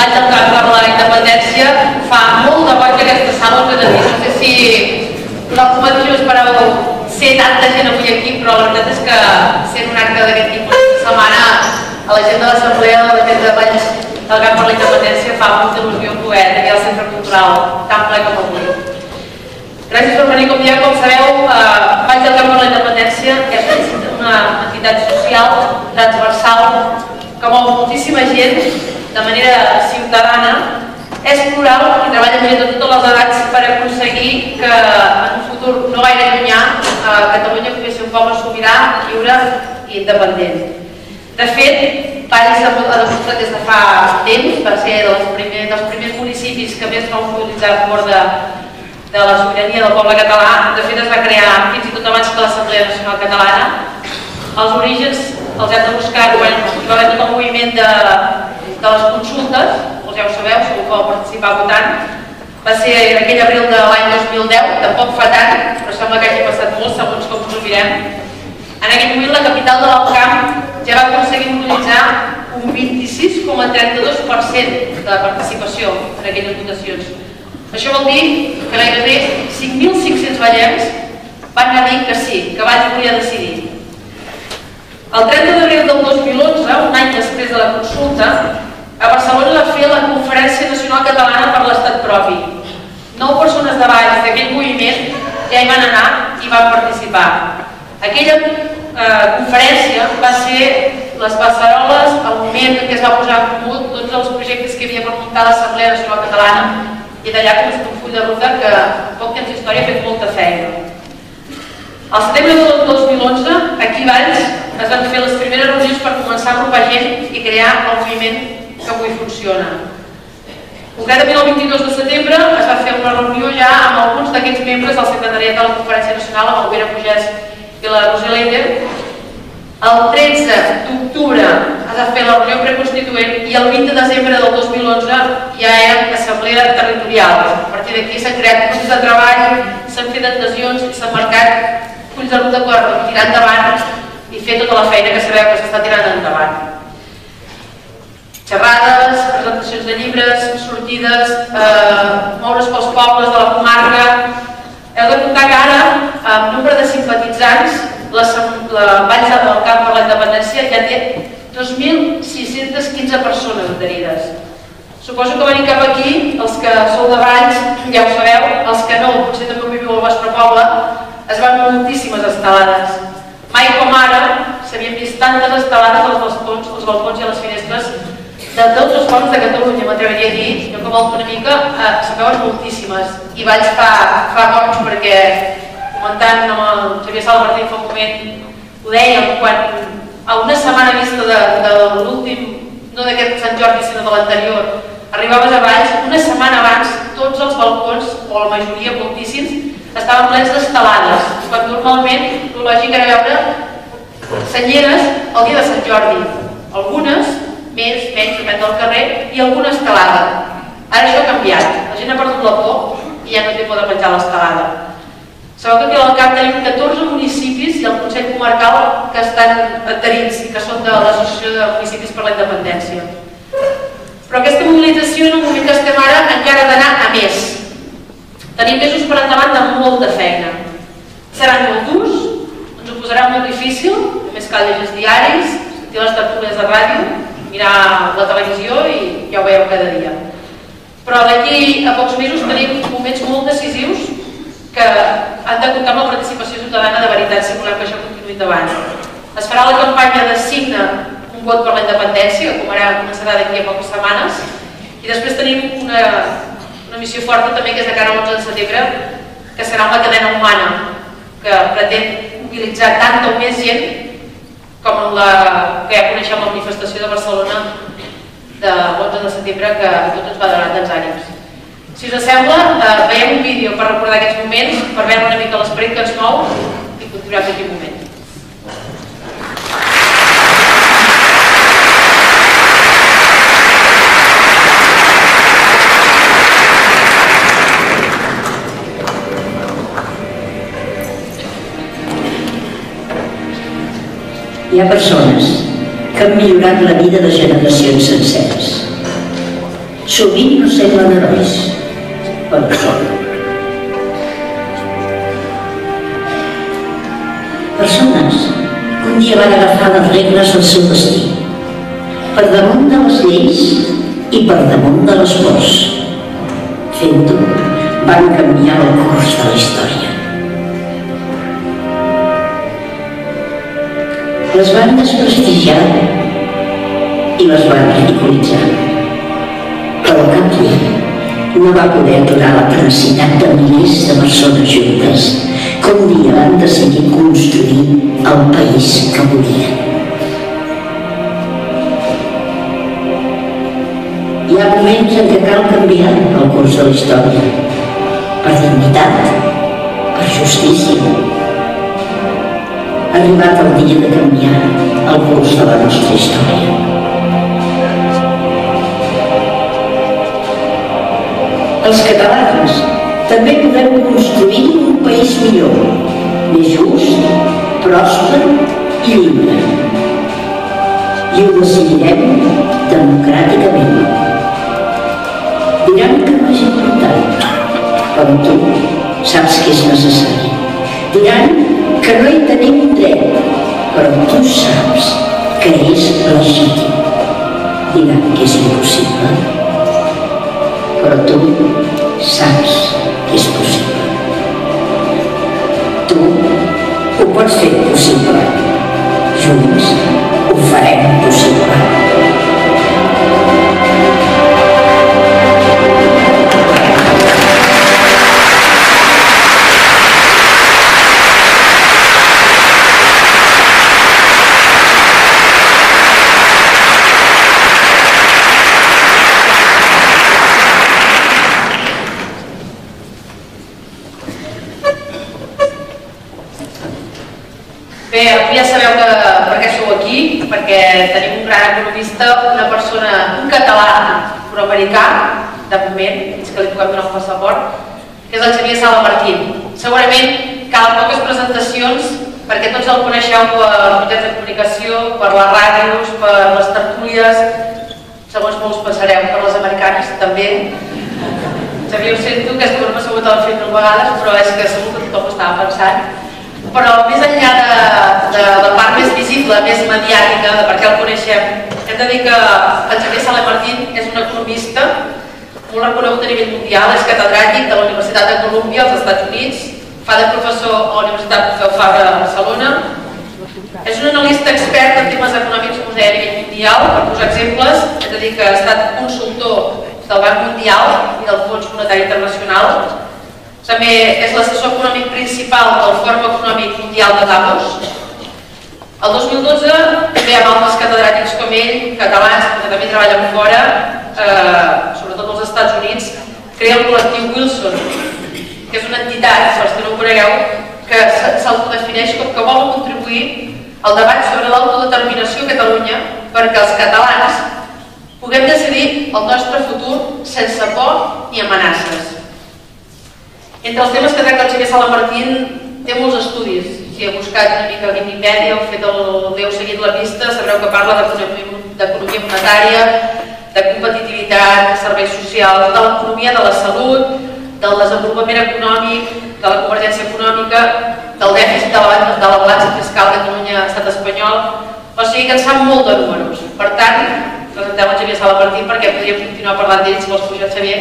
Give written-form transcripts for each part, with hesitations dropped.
Vaig al camp per la independència, fa molt de boig aquesta sala, us he de dir, no sé si la competició esperàveu ser tanta gent avui aquí, però la veritat és que sent un acte d'aquest tipus aquesta setmana a la gent de l'assemblea de gent de Valls del Camp per la Independència fa molta il·lusió poder tenir el centre cultural tan ple com avui. Gràcies per venir, com sabeu, Valls del Camp per la Independència és una entitat social transversal que mou moltíssima gent de manera ciutadana, és plural i treballa amb gent de totes les edats per aconseguir que en un futur no gaire llunyà Catalunya pugui ser un poble sobirà, lliure i independent. De fet, Valls ha demostrat des de fa temps, va ser dels primers municipis que més van mobilitzar a favor de la sobirania del poble català. De fet, es va crear fins i tot abans que l'Assemblea Nacional Catalana. Els orígens els hem de buscar quan hi va haver tot el moviment de les consultes, ja ho sabeu, segur que vau participar votant. Va ser aquell abril de l'any 2010, tampoc fa tant, però sembla que hagi passat molt, segons com ens ho mirem. En aquell moment la capital de l'Alt Camp ja va aconseguir mobilitzar un 26,32% de participació en aquelles votacions. Això vol dir que gairebé 5.500 vallencs van anar a dir que sí, que Valls volia decidir. El 30 d'abril del 2011, un any després de la consulta, a Barcelona va fer la Conferència Nacional Catalana per l'Estat Propi. 9 persones de Valls d'aquell moviment ja hi van anar i van participar. Aquella conferència va ser les passaroles, el moment en què es va posar en comú tots els projectes que havia per muntar l'Assemblea Nacional Catalana i d'allà comença un full de ruta que en poc temps d'història ha fet molta feina. Al setembre del 2011, aquí a Valls es van fer les primeres reunions per començar a agrupar gent i crear el moviment que avui funciona. Concretament el 22 de setembre es va fer una reunió ja amb alguns d'aquests membres del secretariat de la Conferència Nacional, amb el Pere Pugès i la Roser Leiter. El 13 d'octubre es va fer la reunió preconstituent i el 20 de desembre del 2011 ja era assemblea territorial. A partir d'aquí s'han creat grups de treball, s'han fet adhesions i s'han marcat fulls de ruta per tirar endavant i fer tota la feina que sabeu que s'està tirant endavant. Xerrades, presentacions de llibres, sortides, moure's pels pobles de la comarca. Heu de comptar que ara, amb nombre de simpatitzants, la Valls del Camp per la Independència ja té 2.615 persones adherides. Suposo que venint cap aquí, els que sou de Valls, ja ho sabeu, els que no, potser també ho viviu al vostre poble, es van moltíssimes estelades. Mai com ara s'havien vist tantes estelades als balcons i a les finestres de tots els pobles de Catalunya, m'atreviria a dir. Jo que volto una mica, se'n veuen moltíssimes. I Valls fa goig perquè, comentant amb el Xavier Salmartín fa un moment, ho dèiem, quan a una setmana vista de l'últim, no d'aquest Sant Jordi sinó de l'anterior, arribaves a Valls, una setmana abans tots els balcons, o la majoria, moltíssims, estaven plens d'estelades, quan normalment el lògic era veure senyeres el dia de Sant Jordi. Algunes, més, menys, depèn del carrer, i alguna estelada. Ara això ha canviat. La gent ha perdut la por i ja no té por de menjar l'estelada. Sabeu que aquí al Camp tenim 14 municipis i el Consell Comarcal que estan adherits i que són de l'Associació de Municipis per la Independència. Però aquesta mobilització, en el moment que estem ara, encara ha d'anar a més. Tenim mesos per endavant de molta feina. Seran molt durs, ens ho posarà molt difícil, només cal llegir els diaris, sentir les tertúlies de ràdio, mirar la televisió i ja ho veieu cada dia. Però d'aquí a pocs mesos tenim moments molt decisius que han de comptar amb la participació ciutadana de veritat si volem que això continuï endavant. Es farà la campanya de Signa un vot per la independència, que com ara començarà d'aquí a poques setmanes, i després tenim una missió forta també que és de cara al 11 de setembre, que serà la cadena humana, que pretén mobilitzar tanta o més gent com la que ja coneixem la manifestació de Barcelona de l'11 de setembre, que a tots ens va donar tants ànims. Si us sembla, veiem un vídeo per recordar aquests moments, per veure una mica l'esperit que ens mou i continuem d'aquí un moment. Hi ha persones que han millorat la vida de generacions senceres. Sovint no semblen herois, però ho són. Persones que un dia van agafar les regles del seu destí, per damunt de les lleis i per damunt de les pors. Fent-ho, van canviar el curs de la història. Les van desprestigiar i les van ridiculitzar. Però cap llei no va poder aturar la tenacitat de milers de persones juntes que un dia van decidir construir el país que volien. Hi ha moments en què cal canviar el curs de la història, per dignitat, per justícia. Ha arribat el dia de canviar el curs de la nostra història. Els catalans també podem construir un país millor, més just, pròsper i lliure. I ho decidirem democràticament. Diran que no és important, però tu saps que és necessari. Diran que no hi tenim dret, però tu saps que és legítim. Diran que és impossible, però tu saps que és possible. Tu ho pots fer possible. Junts ho farem possible. Bé, avui ja sabeu per què sou aquí, perquè tenim un gran economista, una persona, un català proamericà, de moment, fins que li puguem donar un passaport, que és el Xavier Sala Martín. Segurament cal poques presentacions, perquè tots el coneixeu per mitjans de comunicació, per les ràdios, per les tertúlies, segons molts passareu, per les americanes també. Xavier, ho sento, aquesta broma segur que te l'he fet 1000 vegades, però és que segur que tothom ho estava pensant. Però més enllà de la part més visible, més mediàtica, de per què el coneixem, hem de dir que el Xavier Sala Martín és un economista molt reconegut a nivell mundial, és catedràtic de la Universitat de Colúmbia als Estats Units, fa de professor a la Universitat Pompeu Fabra de Barcelona, és un analista expert en temes econòmics com deia a nivell mundial. Per posar exemples, hem de dir que ha estat consultor del Banc Mundial i del Fons Monetari Internacional. També és l'assessor econòmic principal del Fòrum Econòmic Mundial de Davos. El 2012, també amb altres catedràtics com ell, catalans, que també treballen fora, sobretot als Estats Units, crea el col·lectiu Wilson, que és una entitat, per als que no ho conegueu, que s'autodefineix com que vol contribuir al debat sobre l'autodeterminació a Catalunya perquè els catalans puguem decidir el nostre futur sense por ni amenaces. Entre els temes que tracta el Xavier Sala Martín té molts estudis. Si heu buscat una mica a Wikipedia o heu seguit la pista, sabreu que parla d'economia monetària, de competitivitat, de serveis socials, de l'economia de la salut, del desenvolupament econòmic, de la convergència econòmica, del dèficit de la balança fiscal de Catalunya, estat espanyol. O sigui que en sap molt de números. Per tant, presentem el Xavier Sala Martín perquè podríem continuar parlant d'ell, si vols pujar, Xavier.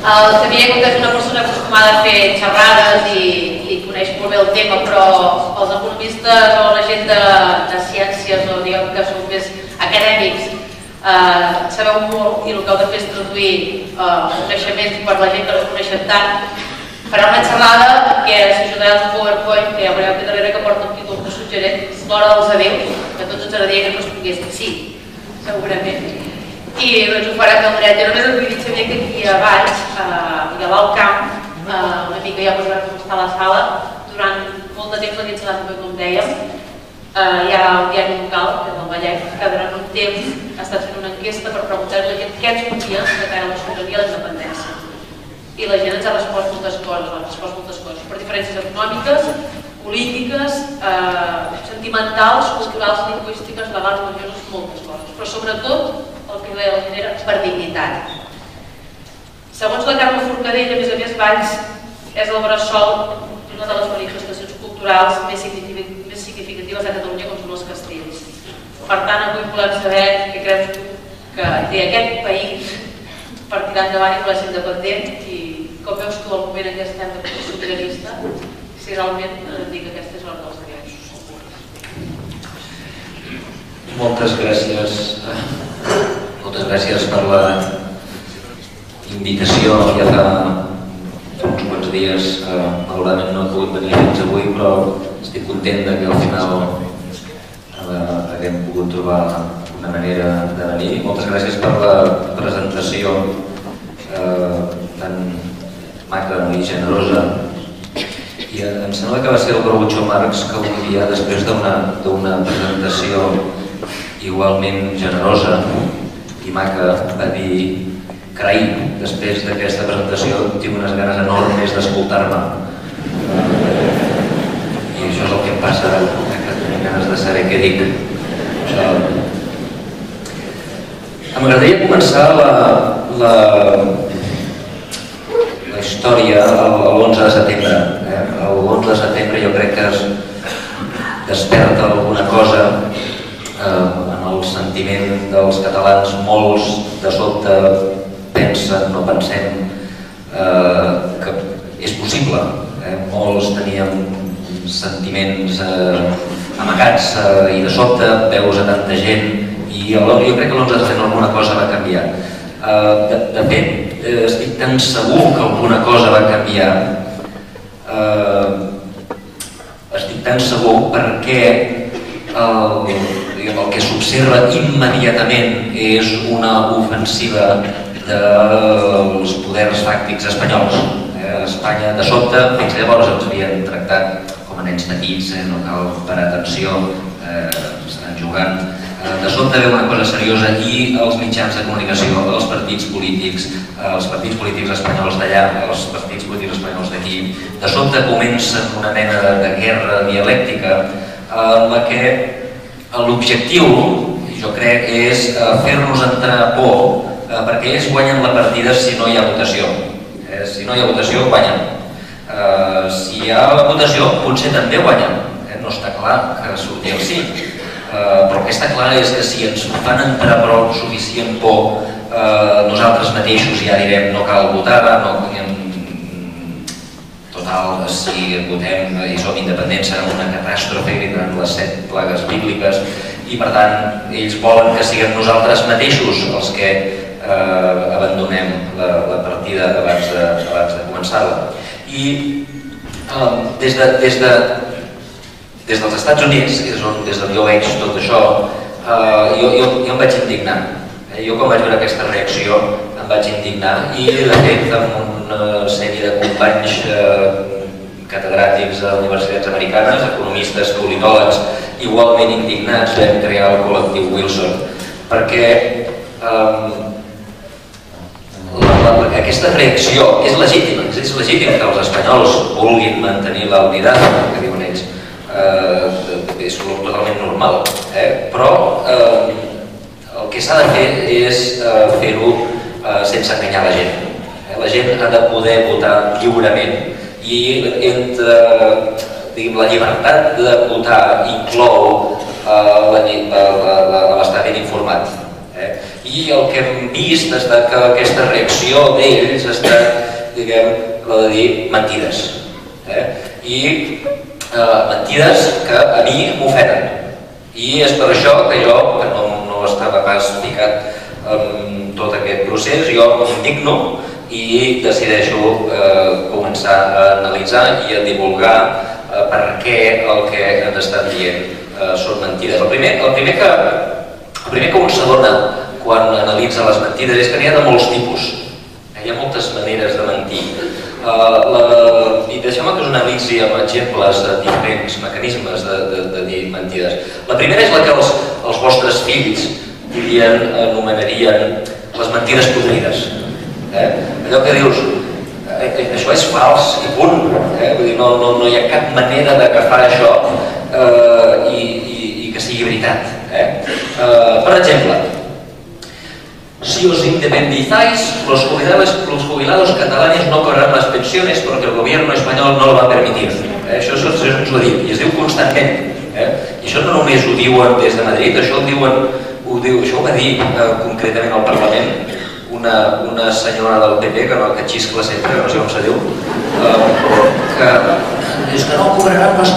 El Xavier, com que és una persona acostumada a fer xerrades i coneix molt bé el tema, però els economistes o la gent de ciències o diguem que són més acadèmics sabeu molt i el que heu de fer és traduir coneixements per la gent que no es coneixen tant. Farà una xerrada que s'ajudarà el PowerPoint, que ja veureu aquí darrere, que porta un títol que suggerent, l'hora dels adeus, que tots ens agradaria que respongués sí, segurament. I doncs ho farà amb dret. Jo només us vull dir, Xavier, que aquí a baix i a l'alt camp, una mica ja veurem com està la sala, durant molt de temps l'Agència de com dèiem, hi ha un diari local, que és el Vallès, temps ha estat fent una enquesta per preguntar-li què ens volia de cara a la sobirania i la independència. I la gent ens ha respost moltes coses, per diferències econòmiques, polítiques, sentimentals, culturals, lingüístiques, legals, religioses, moltes coses. Però sobretot el que deia la gent era per dignitat. Segons la Carme Forcadell, a més, Valls és el bressol d'una de les manifestacions culturals més significatives de Catalunya, com són els castells. Per tant, avui volem saber què creus tu que té aquest país per tirar endavant i voler ser independent i com veus tu el moment en què estem de sobiranista, si realment dic que aquesta és l'hora dels greus. Moltes gràcies per la invitació. Ja fa uns quants dies, malauradament no he pogut venir fins avui, però estic content que al final haguem pogut trobar una manera de venir. Moltes gràcies per la presentació tan maca i generosa. I em sembla que va ser el Groucho Marx que un dia, després d'una presentació igualment generosa i maca, va dir: carai, després d'aquesta presentació tinc unes ganes enormes d'escoltar-me. I això és el que em passa, que tinc ganes de saber què dic. M'agradaria començar la història l'11 de setembre. L'11 de setembre jo crec que es desperta alguna cosa en el sentiment dels catalans. Molts de sobte pensen, no pensem que és possible. Molts teníem sentiments amagats i de sobte veus a tanta gent i jo crec que l'11 de setembre alguna cosa va canviar. De fet, estic tan segur que alguna cosa va canviar. Estic tan segur perquè el que s'observa immediatament és una ofensiva dels poders fàctics espanyols. Espanya, de sobte, fins llavors ens havien tractat com a nens petits, no cal parar atenció, s'estan jugant. De sobte ve una cosa seriosa i els mitjans de comunicació, els partits polítics espanyols d'allà, els partits polítics espanyols d'aquí, de sobte comencen una mena de guerra dialèctica en la que l'objectiu, jo crec, és fer-nos entrar por, perquè ells guanyen la partida si no hi ha votació. Si no hi ha votació, guanyen. Si hi ha votació, potser també guanyen. No està clar que surti el sí. Però el que està clar és que si ens fan entrar prou suficient por, nosaltres mateixos ja direm no cal votar, total, si votem i som independents serà una catàstrofe, vindran les 7 plagues bíbliques i per tant ells volen que siguem nosaltres mateixos els que abandonem la partida abans de començar-la. I des dels Estats Units, que és des d'on jo veig tot això, jo em vaig indignar. Jo quan vaig veure aquesta reacció em vaig indignar i de fet amb una sèrie de companys catedràtics a universitats americanes, economistes, politòlegs, igualment indignats, vam crear el col·lectiu Wilson perquè aquesta reacció és legítima, és legítim que els espanyols vulguin mantenir la unitat, que diuen ells, és totalment normal, però el que s'ha de fer és fer-ho sense enganyar la gent. La gent ha de poder votar lliurement i entre la llibertat de votar inclou l'estar ben informat. I el que hem vist és que aquesta reacció d'ells ha estat, diguem, la de dir mentides. I mentides que a mi m'ofenen. I és per això que jo, que no estava pas ficat en tot aquest procés, jo m'indigno i decideixo començar a analitzar i a divulgar per què el que ens estan dient són mentides. El primer que un s'adona quan analitza les mentides és que n'hi ha de molts tipus. Hi ha moltes maneres de mentir. I deixeu-me que us analitzi amb exemples de diferents mecanismes de dir mentides. La primera és la que els vostres fills anomenarien les mentides podrides. Allò que dius, això és fals i punt. Vull dir, no hi ha cap manera d'agafar això i que sigui veritat. Per exemple, si os independizáis, los jubilados catalanes no cobrarán las pensiones porque el gobierno español no lo va a permitir. Això ens ho ha dit i es diu constantment. I això no només ho diuen des de Madrid, això ho va dir concretament al Parlament una senyora del PP que xiscla sempre, no sé com se diu, que dius que no cobraran les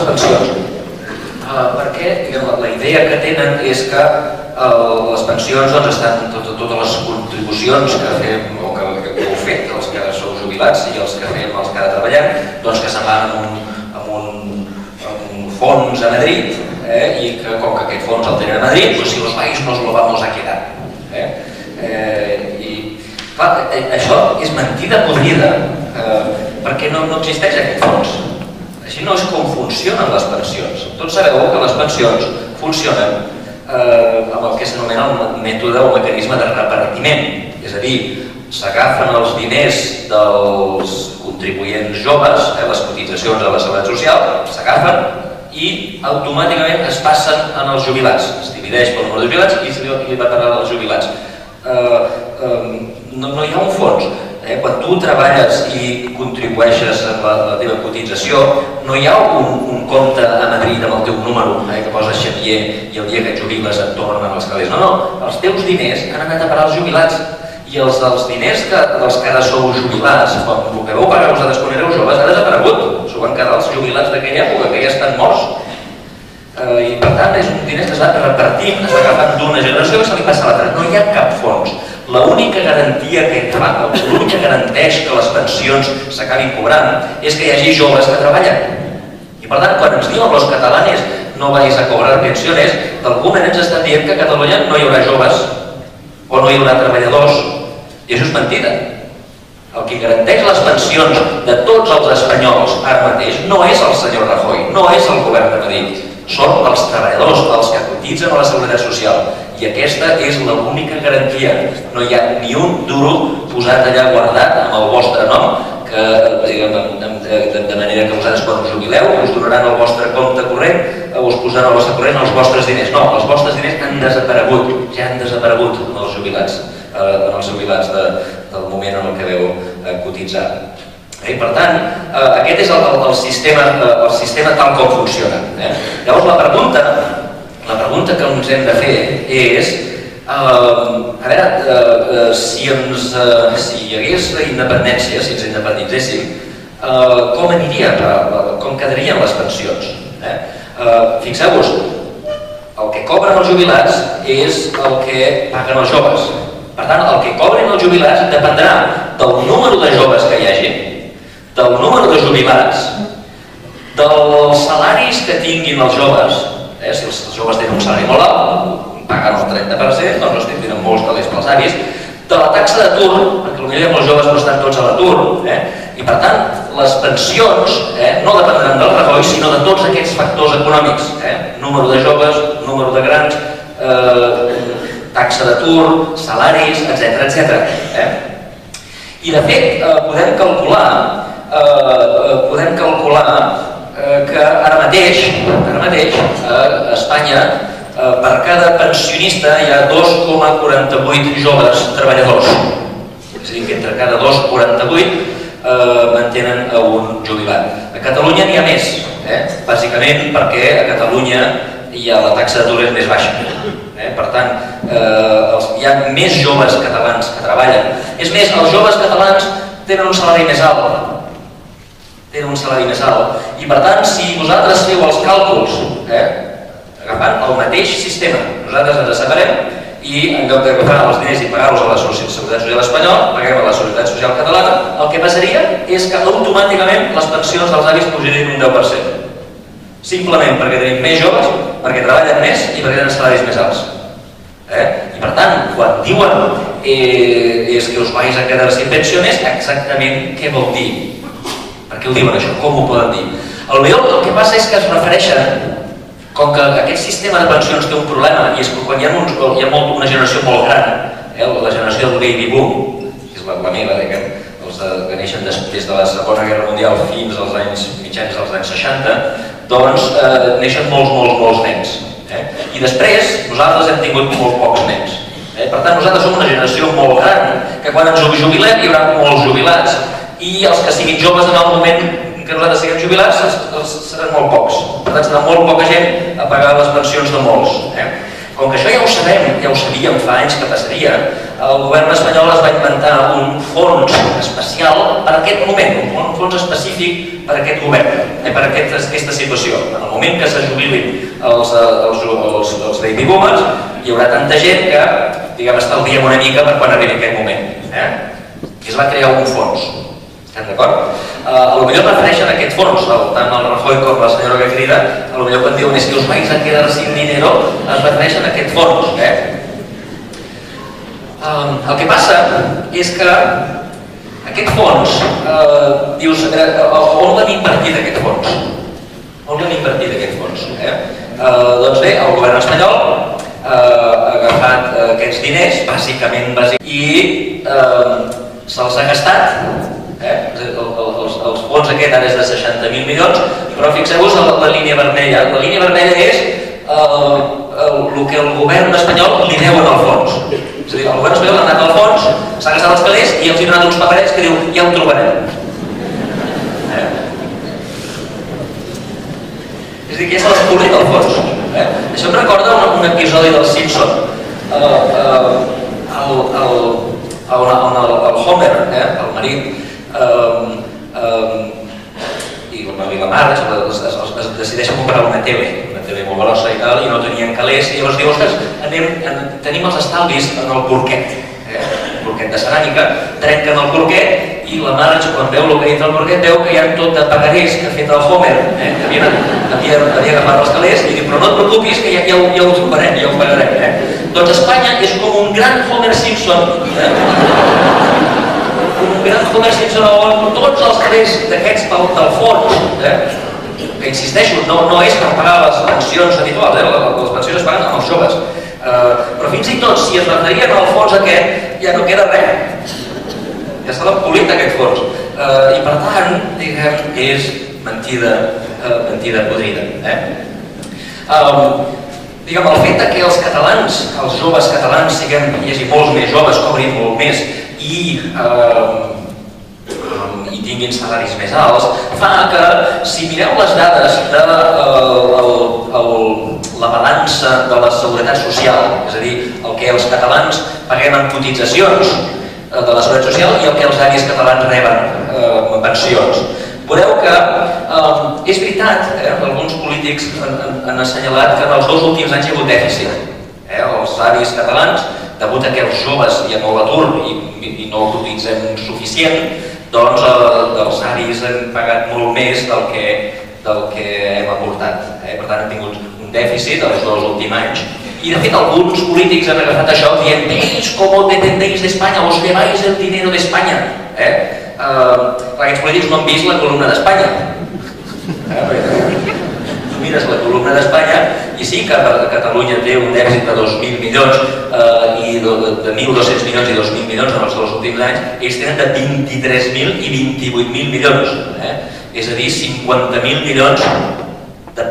pensions, perquè la idea que tenen és que les pensions estan, totes les contribucions que fem o que heu fet, els que sou jubilats i els que fem, els que ara treballem, doncs que se'n van amb un fons a Madrid i que com que aquest fons el tenen a Madrid, pues si los país nos lo vamos a quedar. I clar, això és mentida podrida perquè no existeix aquest fons. Així no és com funcionen les pensions. Tots sabeu que les pensions funcionen amb el que s'anomena el mètode o mecanisme de repartiment, és a dir, s'agafen els diners dels contribuents joves, les cotitzacions a la seguretat social, s'agafen i automàticament es passen als jubilats. Es divideix pel número de jubilats i va parar als jubilats. No hi ha un fons. Quan tu treballes i contribueixes amb la teva cotització, no hi ha un compte a Madrid amb el teu número que posa Xavier i el dia que et jubiles et tornen els calés. No, els teus diners han anat a parar als jubilats i els diners dels que ara sou jubilats, el que vau pagar vosaltres quan éreu joves, ha desaparegut. S'ho van quedar els jubilats d'aquella època que ja estan morts. I per tant és un diners que es va repartint, es va agafant d'una generació i se li passa a l'altra. No hi ha cap fons. L'única garantia l'únic que garanteix que les pensions s'acabin cobrant és que hi hagi joves que treballen. I per tant, quan ens diuen los catalanes no vais a cobrar pensiones, d'alguna manera ens estan dient que a Catalunya no hi haurà joves o no hi haurà treballadors. I això és mentida. El que garanteix les pensions de tots els espanyols ara mateix no és el senyor Rajoy, no és el govern de Madrid. Són els treballadors, els que cotitzen a la seguretat social. I aquesta és l'única garantia. No hi ha ni un duro posat allà guardat amb el vostre nom, de manera que vosaltres quan us jubileu us donaran el vostre compte corrent, us posaran el vostre corrent els vostres diners. No, els vostres diners han desaparegut, ja han desaparegut en els jubilats del moment en el que veu cotitzar. I per tant, aquest és el sistema tal com funciona. Llavors la pregunta que ens hem de fer és, a veure, si hi hagués la independència, si ens independitzéssim, com aniria, com quedarien les pensions? Fixeu-vos, el que cobren els jubilats és el que paguen els joves. Per tant, el que cobren els jubilats dependrà del número de joves que hi hagi, del número de jubilats, dels salaris que tinguin els joves. Si els joves tenen un salari molt alt, paguen el 30%, doncs els tindran molts calés pels avis, de la taxa d'atur, perquè potser molts joves no estan tots a l'atur, i per tant, les pensions no dependran del Rajoy, sinó de tots aquests factors econòmics, número de joves, número de grans, taxa d'atur, salaris, etc. I de fet, podem calcular que ara mateix a Espanya per cada pensionista hi ha 2,48 joves treballadors. És a dir, que entre cada 2,48 mantenen un jubilat. A Catalunya n'hi ha més, bàsicament perquè a Catalunya la taxa d'atur és més baixa. Per tant, hi ha més joves catalans que treballen. És més, els joves catalans tenen un salari més alt. I per tant, si vosaltres feu els càlculs agafant el mateix sistema, nosaltres ens separem i en lloc d'agafar els diners i pagar-los a la Seguretat Social espanyola, paguem a la Seguretat Social catalana, el que passaria és que automàticament les pensions dels avis pujarien un 10%. Simplement perquè tenim més joves, perquè treballen més i perquè tenen salaris més alts. I per tant, quan diuen és que us vais a quedar sin pensiones, exactament què vol dir? Per què ho diuen això? Com ho poden dir? El que passa és que es refereixen Com que aquest sistema de pensions té un problema, i és que quan hi ha una generació molt gran, la generació del baby boom, que és la meva, els que neixen després de la Segona Guerra Mundial fins als anys mitjans dels anys 60, doncs neixen molts nens. I després nosaltres hem tingut molt pocs nens. Per tant, nosaltres som una generació molt gran, que quan ens jubilem hi haurà molts jubilats, i els que siguin joves en el moment que nosaltres siguem jubilats seran molt pocs. Per tant, serà molt poca gent a pagar les pensions de molts. Com que això ja ho sabem, ja ho sabíem fa anys que passaria, el govern espanyol es va inventar un fons especial per a aquest moment, un fons específic per a aquest govern, per a aquesta situació. En el moment que se jubilin els baby boomers, hi haurà tanta gent que, diguem, estalviem una mica per quan arribi aquest moment. I es va crear un fons. Estem d'acord? Potser es refereixen a aquest fons, tant el Rajoy com la senyora que crida, potser quan diuen que us vais a quedar sin dinero, es refereixen a aquest fons. El que passa és que aquest fons, dius, on l'hem invertit aquest fons? On l'hem invertit aquest fons? Doncs bé, el govern espanyol ha agafat aquests diners, bàsicament, i se'ls ha gastat. Els fons aquest ara és de 60.000 milions, però fixeu-vos la línia vermella. La línia vermella és el que el govern espanyol li deu al fons. És a dir, el govern espanyol ha anat al fons, s'ha gastat els calés i els ha donat uns paperets que diu ja ho trobarem. És a dir, que és l'escolit del fons. Això em recorda un episodi del Simpson, on el Homer, el marit, i la Marge es decideixen comprar una tele molt grossa i tal, i no tenien calés, i llavors diu, ostres, tenim els estalvis en el porquet, un porquet de ceràmica, trenquen el porquet i la Marge, quan veu el que hi ha el porquet, veu que hi ha tot de pagarés que ha fet el Homer, que havia agafat els calés, i diu, però no et preocupis que ja ho trobarem, ja ho pagarem. Doncs Espanya és com un gran Homer Simpson, un gran Homer Simpson on tots els calés d'aquests del fons, que insisteixo, no és per pagar les pensions habituals, les pensions es paguen amb els joves, però fins i tot si es referien al fons aquest ja no queda res, ja està l'empolit aquest fons, i per tant, diguem, és mentida podrida. Diguem, el fet que els catalans, els joves catalans, hi hagi molts més joves, cobrin molt més i tinguin salaris més alts, fa que, si mireu les dades de la balança de la seguretat social, és a dir, el que els catalans paguem en cotitzacions de la seguretat social i el que els avis catalans reben en pensions, veureu que és veritat, alguns polítics han assenyalat que en els 2 últims anys hi ha hagut dèficit. Els avis catalans, degut a que els joves hi ha molt atur i no cotitzem suficient, doncs els avis han pagat molt més del que hem aportat. Per tant, hem tingut un dèficit els 2 últims anys. I, de fet, alguns polítics han agafat això dient «Veis com dependéis d'Espanya, os lleváis el dinero d'Espanya». Aquests polítics no han vist la columna d'Espanya. Tu mires la columna d'Espanya i sí que Catalunya té un dèficit de 2.000 milions i de 1.200 milions i 2.000 milions en els 2 últims anys, ells tenen de 23.000 i 28.000 milions, és a dir, 50.000 milions de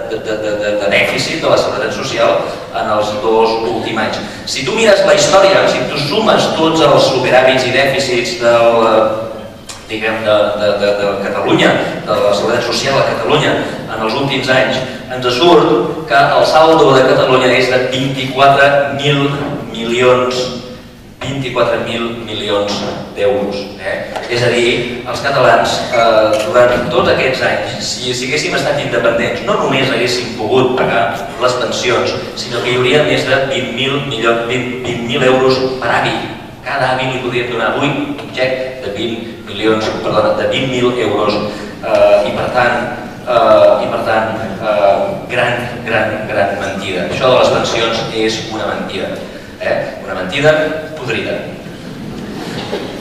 dèficit de la seguretat social en els 2 últims anys. Si tu mires la història, si tu sumes tots els superàvits i dèficits de Catalunya, de la seguretat social a Catalunya en els últims anys, ens surt que el saldo de Catalunya és de 24.000 milions d'euros. És a dir, els catalans, durant tots aquests anys, si haguéssim estat independents, no només haguéssim pogut pagar les pensions, sinó que hi hauria més de 20.000 euros per avi. Cada avi li podríem donar avui un xec de 20.000 euros i per tant, gran mentida. Això de les pensions és una mentida, una mentida podrida.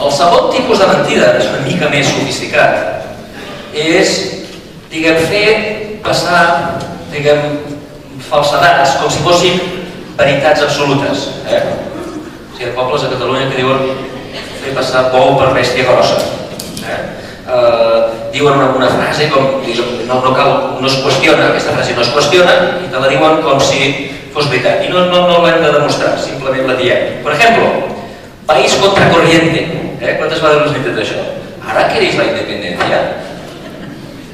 El segon tipus de mentida, és una mica més sofisticat, és, fer passar falsedats, com si fossin veritats absolutes. Hi ha pobles a Catalunya que diuen fer passar bou per bèstia grossa. Diuen una frase com no es qüestiona, aquesta frase no es qüestiona, i te la diuen com si fos veritat. I no l'hem de demostrar, simplement la diem. Per exemple, país contracorriente. ¿Cuántas veces hemos intentado eso? ¿Ahora queréis la independencia?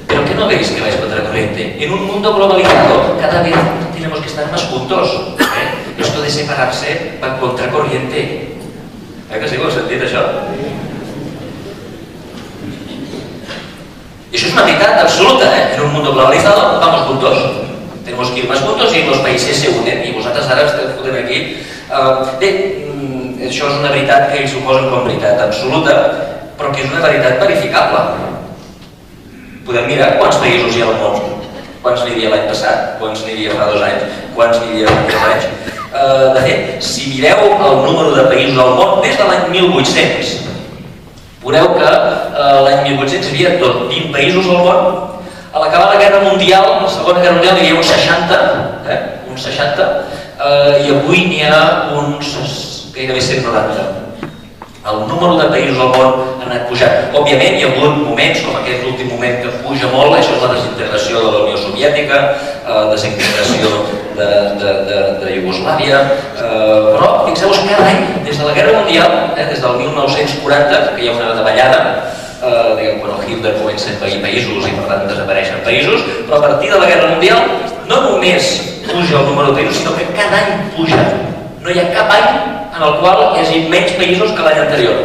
¿Pero qué no veis que vais contracorriente? En un mundo globalizado cada vez tenemos que estar más juntos. Esto de separarse va contracorriente. Que sí, ho heu sentit, això? Y eso es una veritat absoluta, En un mundo globalizado vamos juntos. Tenemos que ir más juntos y los países se unen. Y vosaltres ara esteu fotent aquí. Bé, això és una veritat que ells suposen com veritat absoluta, però que és una veritat verificable. Podem mirar quants països hi ha al món, quants n'hi havia l'any passat, quants n'hi havia fa 2 anys, quants n'hi havia fa 3 anys. De fet, si mireu el número de països al món des de l'any 1800, veureu que l'any 1800 hi havia 20 països al món. A l'acabar la Guerra Mundial, la Segona Guerra Mundial, hi havia uns 60, i avui n'hi ha uns gairebé 190. El número de països al món ha anat pujant. Òbviament hi ha hagut moments, com aquest últim moment que puja molt, això és la desintegració de la Unió Soviètica, desintegració de Iugoslàvia, però fixeu-vos que cada any, des de la Guerra Mundial, des del 1940, que hi ha una davallada, quan el Hitler comença a envair països i per tant desapareixen països, però a partir de la Guerra Mundial no només puja el número de països, sinó que cada any puja. No hi ha cap any en el qual hi hagi menys països que l'any anterior.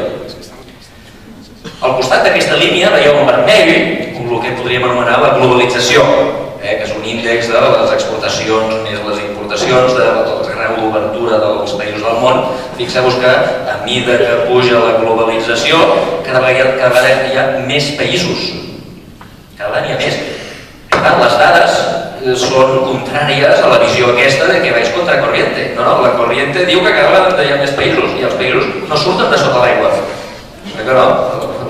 Al costat d'aquesta línia veieu en vermell el que podríem anomenar la globalització, que és un índex de les exportacions més les importacions, de la grau d'obertura dels països del món. Fixeu-vos que a mida que puja la globalització, cada vegada hi ha més països. Cada any hi ha més. Per tant, les dades són contràries a la visió aquesta de que vais contra corriente. No, la corriente diu que cada vegada hi ha més països i els països no surten de sota l'aigua. Que no?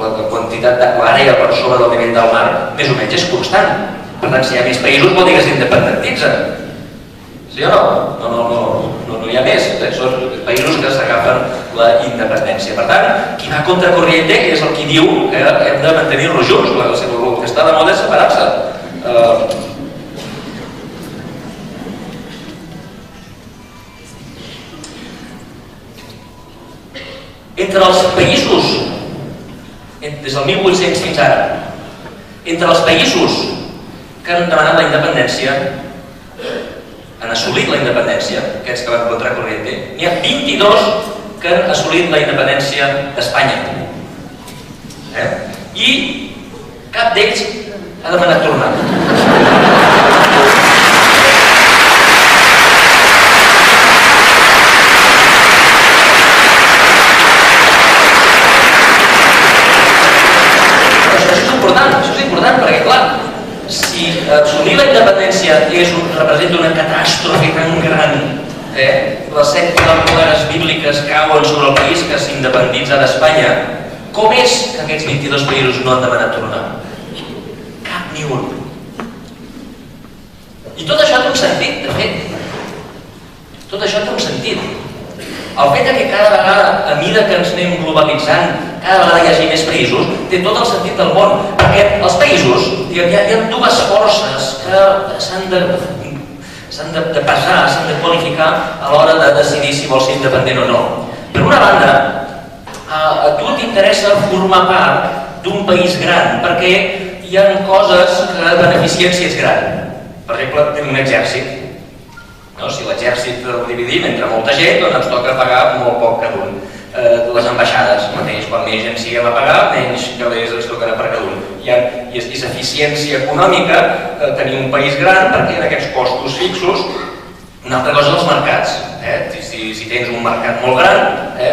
La quantitat d'àrea per sobre del nivell del mar més o menys és constant. Per tant, si hi ha més països vol dir que s'independitzen. Sí o no? No hi ha més. Són països que s'agafen la independència. Per tant, qui va contra corriente és el qui diu que hem de mantenir-nos junts. El que està de moda és separar-se. Entre els països, des del 1800 fins ara, entre els països que han demanat la independència, han assolit la independència, aquests que van contra corriente, n'hi ha 22 que han assolit la independència d'Espanya. I cap d'ells ha demanat tornar. Això és important perquè, clar, si assumir la independència representa una catàstrofe tan gran, les 7 plagues bíbliques cauen sobre el país que s'independitza d'Espanya, com és que aquests 22 països no han demanat tornar? Cap ni un. I tot això té un sentit, de fet. Tot això té un sentit. El fet que cada vegada, a mida que ens anem globalitzant, cada vegada hi hagi més països, té tot el sentit del món. Perquè els països, hi ha dues forces que s'han de pesar, s'han de qualificar a l'hora de decidir si vols ser independent o no. Per una banda, a tu t'interessa formar part d'un país gran, perquè hi ha coses que beneficien si ets gran. Per exemple, tenim un exèrcit. Si l'exèrcit el dividim entre molta gent, doncs ens toca pagar molt poc cada un. Les ambaixades, mateix, quan més gent siguem a pagar, menys calés ens tocarà per cada un. I és eficiència econòmica tenir un país gran perquè hi ha aquests costos fixos. Una altra cosa els mercats. Si tens un mercat molt gran,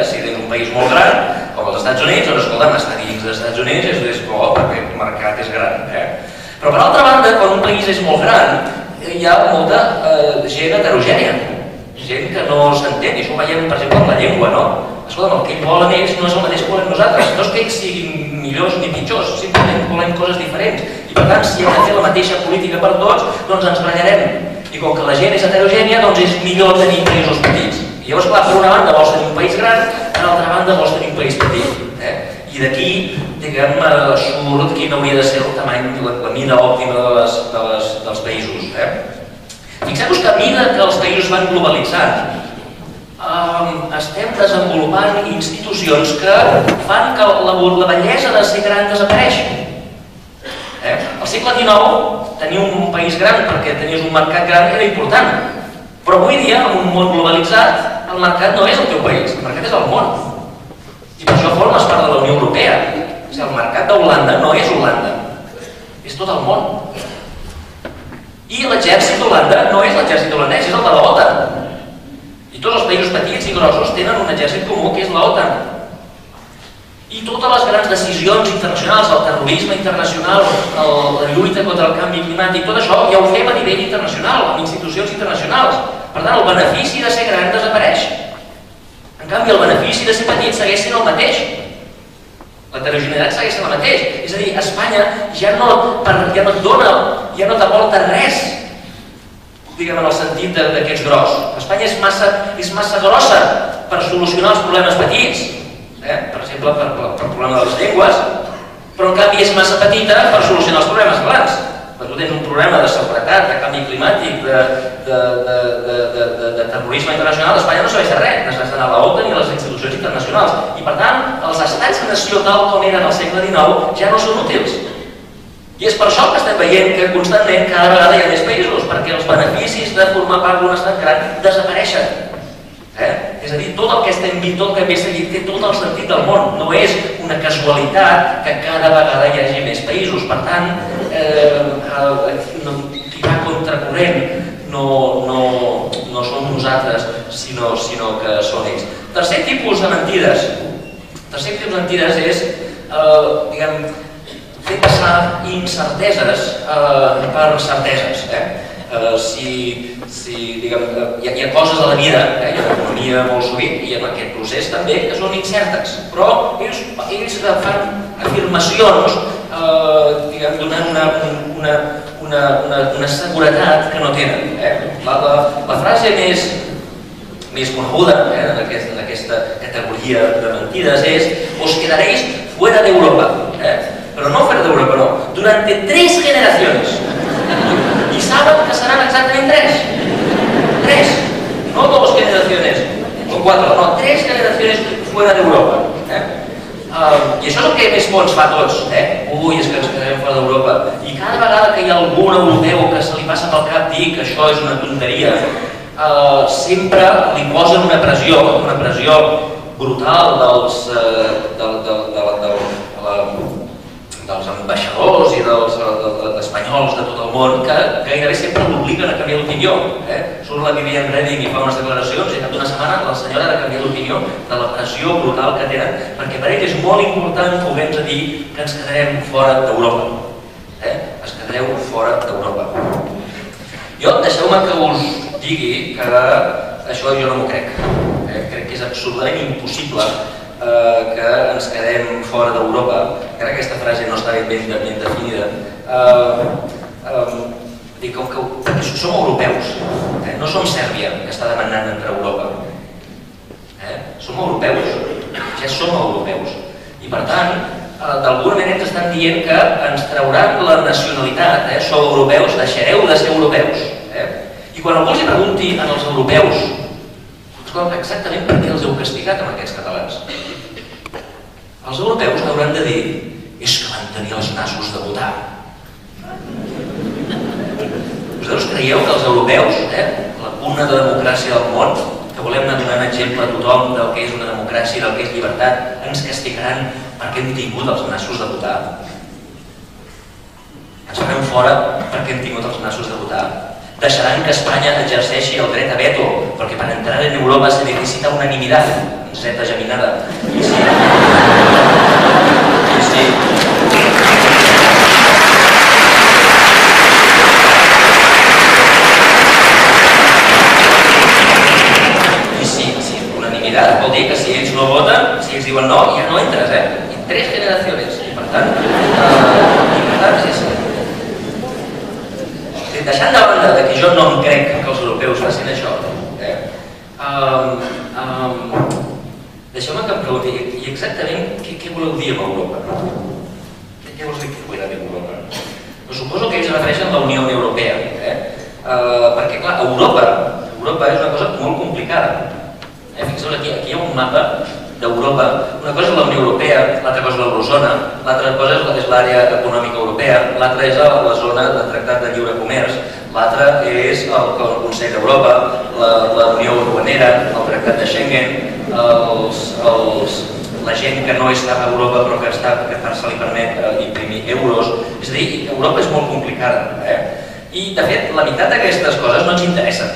si tens un país molt gran, com els Estats Units, doncs escolta'm, estar dins dels Estats Units és bo perquè el mercat és gran. Però per altra banda, quan un país és molt gran, hi ha molta gent heterogènia, gent que no s'entén, i això ho veiem, per exemple, amb la llengua, no? Escolta'm, el que volen ells no és el mateix que volem nosaltres, no és que ells siguin millors ni pitjors, simplement volem coses diferents, i per tant, si hem de fer la mateixa política per tots, doncs ens barallarem. I com que la gent és heterogènia, doncs és millor tenir països petits. I llavors, clar, per una banda vols tenir un país gran, per l'altra banda vols tenir un país petit. I d'aquí, diguem, surt quin hauria de ser el tamany, la mida òptima dels països. Fixeu-vos que a mida que els països van globalitzant, estem desenvolupant institucions que fan que la bellesa de ser gran desapareixi. Al segle XIX, tenir un país gran perquè tenies un mercat gran era important. Però avui dia, en un món globalitzat, el mercat no és el teu país, el mercat és el món. I per això formes part de la Unió Europea. O sigui, el mercat d'Holanda no és Holanda, és tot el món. I l'exèrcit d'Holanda no és l'exèrcit holandès, és el de l'OTAN. I tots els països petits i grossos tenen un exèrcit comú que és l'OTAN. I totes les grans decisions internacionals, el terrorisme internacional, la lluita contra el canvi climàtic, tot això ja ho fem a nivell internacional, amb institucions internacionals. Per tant, el benefici de ser gran desapareix. En canvi, el benefici de ser petit segueix sent el mateix. L'heterogeneïtat segueix sent el mateix. És a dir, Espanya ja no et dona, ja no t'aporta res, diguem, en el sentit que ets gros. Espanya és massa grossa per solucionar els problemes petits. Per exemple, per problema de les llengües, però en canvi és massa petita per solucionar els problemes grans. Tu tens un problema de seguretat, de canvi climàtic, de terrorisme internacional, Espanya no serveix de res, necessites anar a l'OTAN i a les institucions internacionals. I per tant, els estats-nació tal com eren al segle XIX ja no són útils. I és per això que estem veient que constantment cada vegada hi ha més països, perquè els beneficis de formar part d'un estat gran desapareixen. És a dir, tot el que estem vist, tot el que hem seguit, té tot el sentit del món. No és una casualitat que cada vegada hi hagi més països. Per tant, qui va contracorrent no som nosaltres, sinó que són ells. Tercer tipus de mentides. Tercer tipus de mentides és, diguem, fer passar incerteses per certeses. Diguem, hi ha coses a la vida, i a l'economia molt sovint, i en aquest procés també, que són incertes, però ells fan afirmacions donant una seguretat que no tenen. La frase més coneguda en aquesta categoria de mentides és: os quedaréis fuera de Europa. Pero no fuera de Europa, no. Durante 3 generaciones. Y saben que serán exactamente 3. No 2 generaciones o 4, no, 3 generaciones fuera de Europa. I això és el que més por ens fa a tots. Ui, és que ens quedarem fora d'Europa. I cada vegada que hi ha algun europeu que se li passa pel cap dir que això és una tonteria, sempre li posen una pressió brutal dels ambaixadors i dels espanyols de tot el món, que gairebé sempre l'obliguen a canviar d'opinió. Surt la Viviane Reding i fa unes declaracions i en cap d'una setmana la senyora ha de canviar d'opinió de la pressió brutal que tenen, perquè per ell és molt important poder-nos dir que ens quedarem fora d'Europa. Ens quedareu fora d'Europa. Jo, deixeu-me que us digui que això jo no m'ho crec. Crec que és absolutament impossible que ens quedem fora d'Europa. Crec que aquesta frase no està ben definida. Perquè som europeus, no som Sèrbia, que està demanant entrar a Europa. Som europeus, ja som europeus. I per tant, d'alguna manera ens estan dient que ens trauran la nacionalitat. Sou europeus, deixareu de ser europeus. I quan algú els pregunti als europeus exactament per què els heu castigat amb aquests catalans, els europeus hauran de dir: és que van tenir els nassos de votar. Vosaltres creieu que els europeus, la cuna de democràcia del món, que volem anar donant exemple a tothom del que és una democràcia i del que és llibertat, ens castigaran perquè hem tingut els nassos de votar? Ens faran fora perquè hem tingut els nassos de votar? Deixaran que Espanya exerceixi el dret a veto, perquè per entrar en Europa se necessita unanimitat, Z geminada. I sí. Unanimitat vol dir que si ells no voten, si ells diuen no, ja no entres, I 3 generacions. I per tant, deixant de banda que jo no em crec que els europeus facin això, deixeu-me que em pregunti, i exactament què voleu dir amb Europa? Què vols dir que dir amb Europa? Suposo que ells refereixen a la Unió Europea, perquè clar, Europa és una cosa molt complicada. Fixeu, aquí hi ha un mapa d'Europa. Una cosa és la Unió Europea, l'altra cosa és l'Eurozona, l'altra cosa és l'àrea econòmica europea, l'altra és la zona del Tractat de Lliure Comerç, l'altra és el Consell d'Europa, la Unió Duanera, el Tractat de Schengen, la gent que no està a Europa però que se li permet imprimir euros. És a dir, Europa és molt complicada. I, de fet, la meitat d'aquestes coses no ens interessen.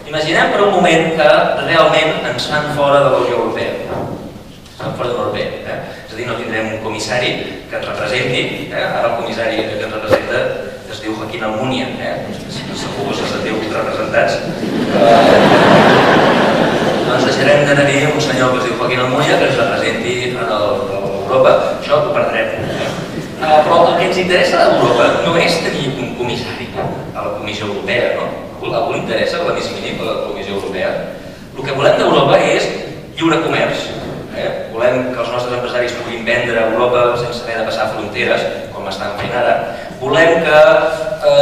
Imaginem per un moment que realment ens fan fora de la Unió Europea. Ens fan fora de la Unió Europea. És a dir, no tindrem un comissari que ens representi. Ara el comissari que ens representa es diu Joaquín Almunia. Segur que se sentiu representats. Doncs deixarem d'anar-hi un senyor que es diu Joaquín Almunia que ens representi a Europa. Això ho perdrem. Però el que ens interessa a Europa no és tenir un comissari a la Comissió Europea, no? A algú li interessa la més mínim a la Comissió Europea? El que volem d'Europa és lliure comerç. Volem que els nostres empresaris puguin vendre a Europa sense haver de passar fronteres, com estan fent ara. Volem que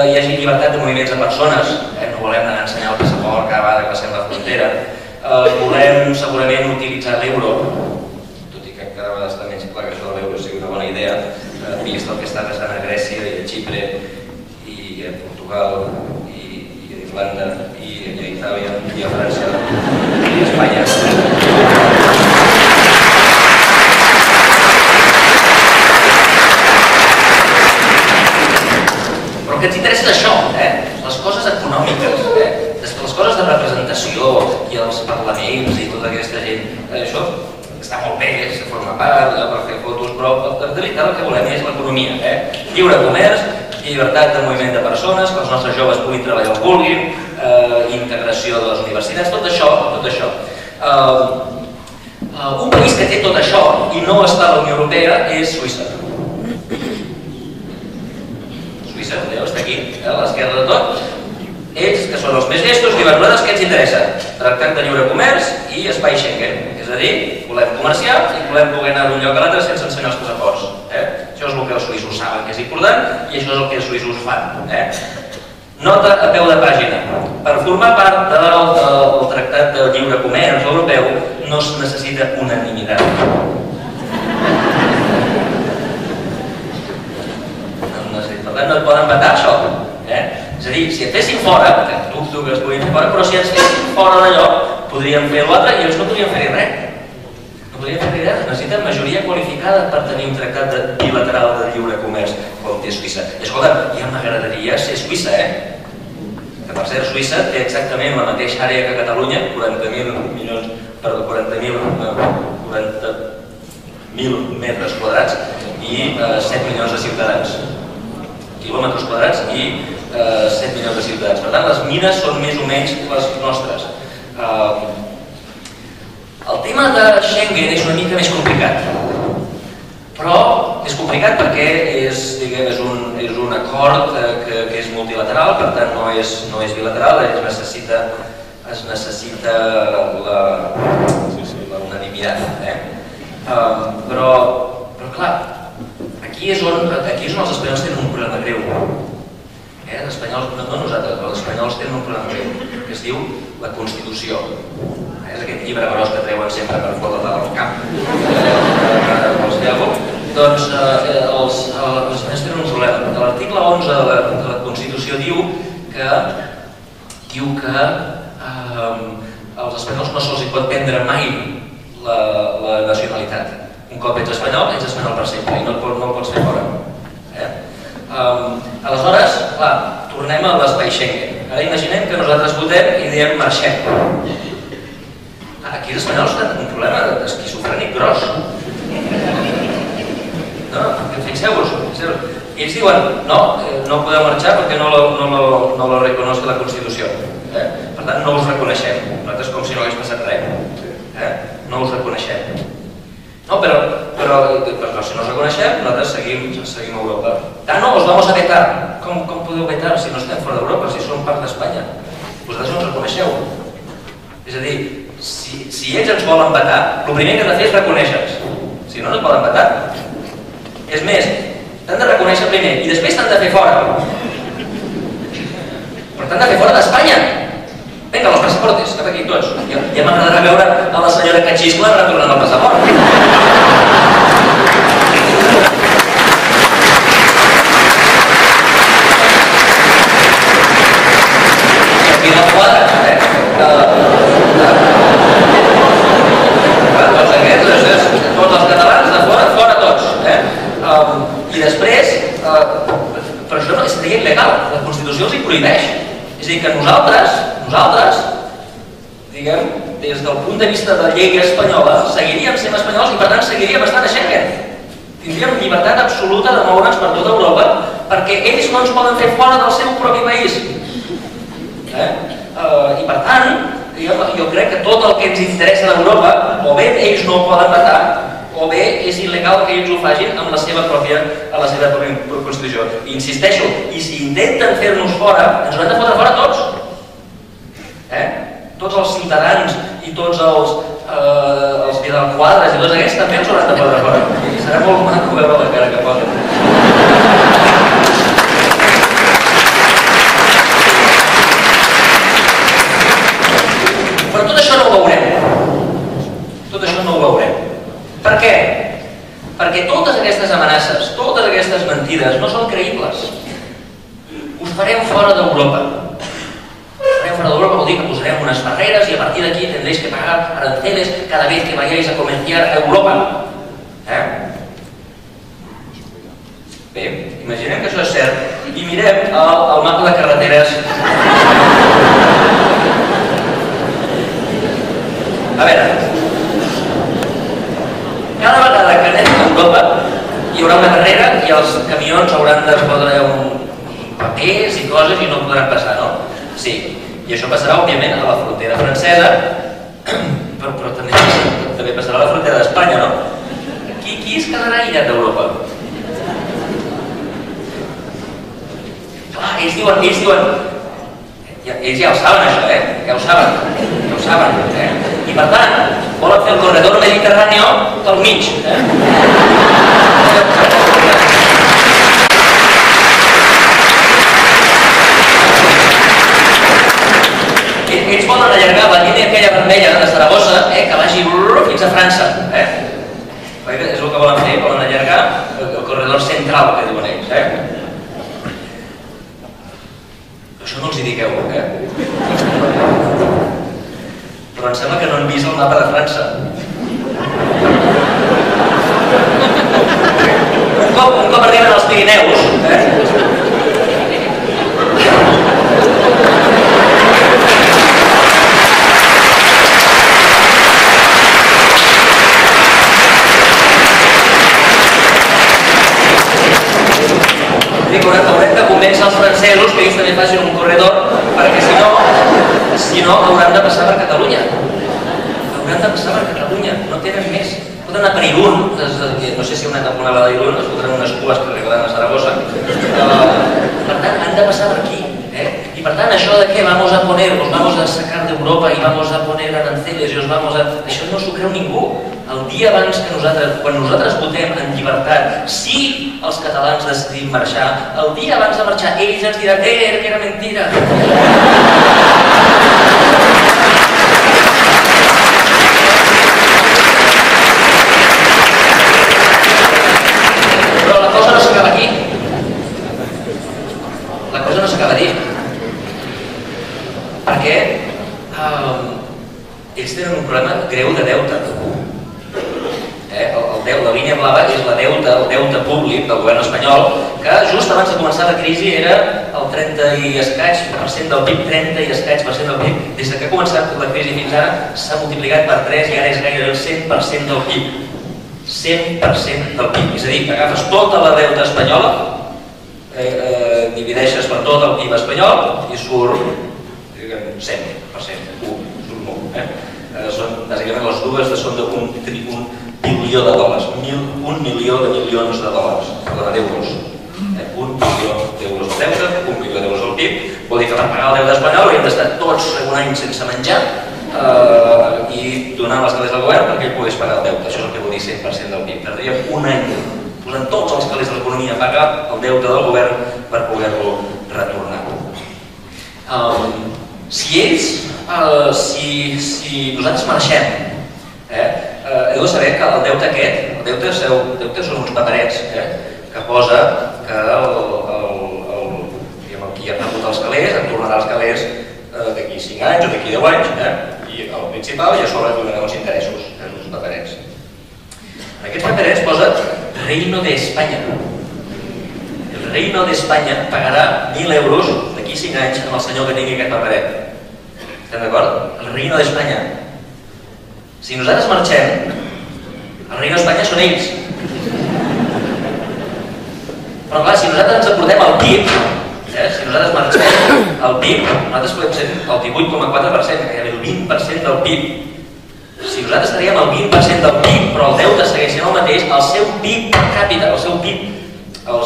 hi hagi llibertat de moviments de persones. No volem anar a ensenyar el passaport cada vegada que passem la frontera. Volem segurament utilitzar l'euro, tot i que cada vegada està menys clar que això de l'euro sigui una bona idea, vist el que està passant a Grècia i a Xipre i a Portugal i a Irlanda i a Itàlia i a França i a Espanya. Però el que ens interessa és això, les coses econòmiques, les coses de representació i els parlaments i tota aquesta gent. Això està molt bé, se forma part per fer fotos, però en realitat el que volem és l'economia. Lliure comerç, llibertat de moviment de persones, que els nostres joves puguin treballar on vulguin, integració de les universitats, tot això. Un país que té tot això i no està a la Unió Europea és Suïssa. Suïssa, està aquí, a l'esquerra de tot. Ells, que són els més llestos, diuen, nosaltres què ens interessa? Tractat de lliure comerç i espai Schengen. És a dir, volem comerciar i volem poder anar d'un lloc a l'altre sense ensenyar els passaports. Això és el que els suïssos saben que és important i això és el que els suïssos fan. Nota a peu de pàgina. Per formar part del Tractat de Lliure Comerç europeu no es necessita unanimitat. Per tant, no et poden vetar això. És a dir, si et fessin fora, que dubto que es podien fer fora, però si ens fessin fora d'allò, podríem fer l'altre i ells no podrien fer res. No podrien fer res. Necessiten majoria qualificada per tenir un tractat bilateral de lliure comerç com té Suïssa. I escolta, ja m'agradaria ser Suïssa, que per cert Suïssa té exactament la mateixa àrea que Catalunya, 40.000 metres quadrats i 7 milions de ciutadans. Quilòmetres quadrats i 7 milions de ciutadans. Per tant, les mines són més o menys les nostres. El tema de Schengen és una mica més complicat. Però és complicat perquè és un acord que és multilateral, per tant no és bilateral, es necessita la unanimitat. Però clar, aquí és on els espanyols tenen un problema greu. Els espanyols, no nosaltres, però els espanyols tenen un problema greu, que es diu la Constitució. És aquest llibre gros que treuen sempre per fora del camp. Doncs els espanyols tenen un problema. L'article 11 de la Constitució diu que als espanyols no se'ls pot prendre mai la nacionalitat. Un cop ets espanyol per sempre i no el pots fer fora. Aleshores, clar, tornem a l'espai Schengen. Ara imaginem que nosaltres votem i diem marxem. Aquí els espanyols tenen un problema esquizofrènic gros. Fixeu-vos. Ells diuen, no podeu marxar perquè no lo reconeix la Constitució. Per tant, no us reconeixem. Nosaltres com si no hagués passat res. No us reconeixem. No, però si no os reconeixem, nosaltres seguim a Europa. No, os vamos a vetar. com podeu vetar si no estem fora d'Europa, si som part d'Espanya? Vosaltres no ens reconeixeu. És a dir, si ells ens volen vetar, el primer que han de fer és reconèixer-nos. Si no ens volen vetar. És més, t'han de reconèixer primer i després t'han de fer fora. Però t'han de fer fora d'Espanya. Vinga, los passaportes, cap aquí tots. Ja m'agradarà veure a la senyora Catxiscla retornant el passaport. Aquí no quadra, tots aquests, tots els catalans de fora, fora tots. I després, però això seria il·legal, la Constitució els hi prohibeix. És a dir, que nosaltres, diguem, des del punt de vista de la llei espanyola, seguiríem sent espanyols i per tant seguiríem estant a Schengen. Tindríem llibertat absoluta de moure'ns per tota Europa perquè ells no ens poden fer fora del seu propi país. I per tant, jo crec que tot el que ens interessa d'Europa, o bé ells no ho poden vetar, o bé és il·legal que ells ho facin amb la seva pròpia Constitució. I insisteixo, i si intenten fer-nos fora, ens hauran de fotre fora tots. Tots els ciutadans i tots els Vidal Quadres i tots aquests també ens hauran de fotre fora. Serà molt maco veure la cara que posen. Però tot això no ho veurem. Tot això no ho veurem. Per què? Perquè totes aquestes amenaces, totes aquestes mentides no són creïbles. Us farem fora d'Europa. Farem fora d'Europa vol dir que posarem unes barreres i a partir d'aquí tendréis que pagar aranceles cada vez que vayáis a comerciar a Europa. Bé, imaginem que això és cert i mirem el mapa de carreteres. A veure, cada vegada que anem a Europa hi haurà una barrera i els camions hauran de posar papers i coses i no podran passar, no? Sí, i això passarà, òbviament, a la frontera francesa, però també passarà a la frontera d'Espanya, no? Qui es quedarà aïllat d'Europa? Clar, ells diuen... Ells ja ho saben, això, ja ho saben, I, per tant, volen fer el corredor mediterrani pel mig, Ells volen allargar la línia aquella vermella de Saragossa, que vagi fins a França, És el que volen fer, volen allargar el corredor central, que diuen ells, Això no els hi digueu, Però em sembla que no han vist el mapa de França. Un cop arriben als Pirineus, haurem de convèncer els francesos que ells també facin un corredor perquè si no hauran de passar per Catalunya. No tenen més. Poden anar per Irún, no sé si heu anat alguna vegada a Irún, es fotran unes cues que arribaran a Saragossa. Per tant, han de passar per aquí. I per tant, això de que vamos a sacar d'Europa i vamos a poner aranceles i això no s'ho creu ningú. El dia abans que quan nosaltres votem en llibertat, si els catalans decidim marxar, el dia abans de marxar ells ens diran que era mentira. Però la cosa no s'acaba aquí. Perquè ells tenen un problema greu de deute. La línia blava és el deute públic del govern espanyol, que just abans de començar la crisi era el 30 i escaig % del PIB, 30 i escaig % del PIB. Des que ha començat la crisi fins ara s'ha multiplicat per 3 i ara és gairebé el 100% del PIB. 100% del PIB. És a dir, que agafes tota la deute espanyola, divideixes per tot el PIB espanyol i surt 100%. Surt molt. Bàsicament les dues són d'un bilió de dòlars, $1 milió de milions de dòlars, perdona, d'euros. $1 bilió d'euros. el deute, 1 milió d'euros al PIB, vol dir que per pagar el deute espanyol hauríem d'estar tots un any sense menjar i donant les calés al govern perquè ell pogués pagar el deute. Això és el que vol dir 100% del PIB. Perdríem un any posant tots els calés de l'economia a pagar el deute del govern per poder-lo retornar. Si nosaltres marxem, heu de saber que el deute aquest, el deute són uns paperets que posa que qui ha rebut els calés en tornarà els calés d'aquí 5 anys o d'aquí 10 anys i el principal i a sobre donarà uns interessos, uns paperets. En aquests paperets posa Reino de España. El Reino de España pagarà 1.000 euros d'aquí 5 anys amb el senyor que tingui aquest paperet. Estem d'acord? El Reino de España. Si nosaltres marxem, el Reino d'Espanya són ells. Però clar, si nosaltres ens aportem el PIB, si nosaltres marxem el PIB, nosaltres podem ser el 18,4%, gairebé el 20% del PIB. Si nosaltres estaríem el 20% del PIB, però el deute segueix sent el mateix, el seu PIB per càpita, el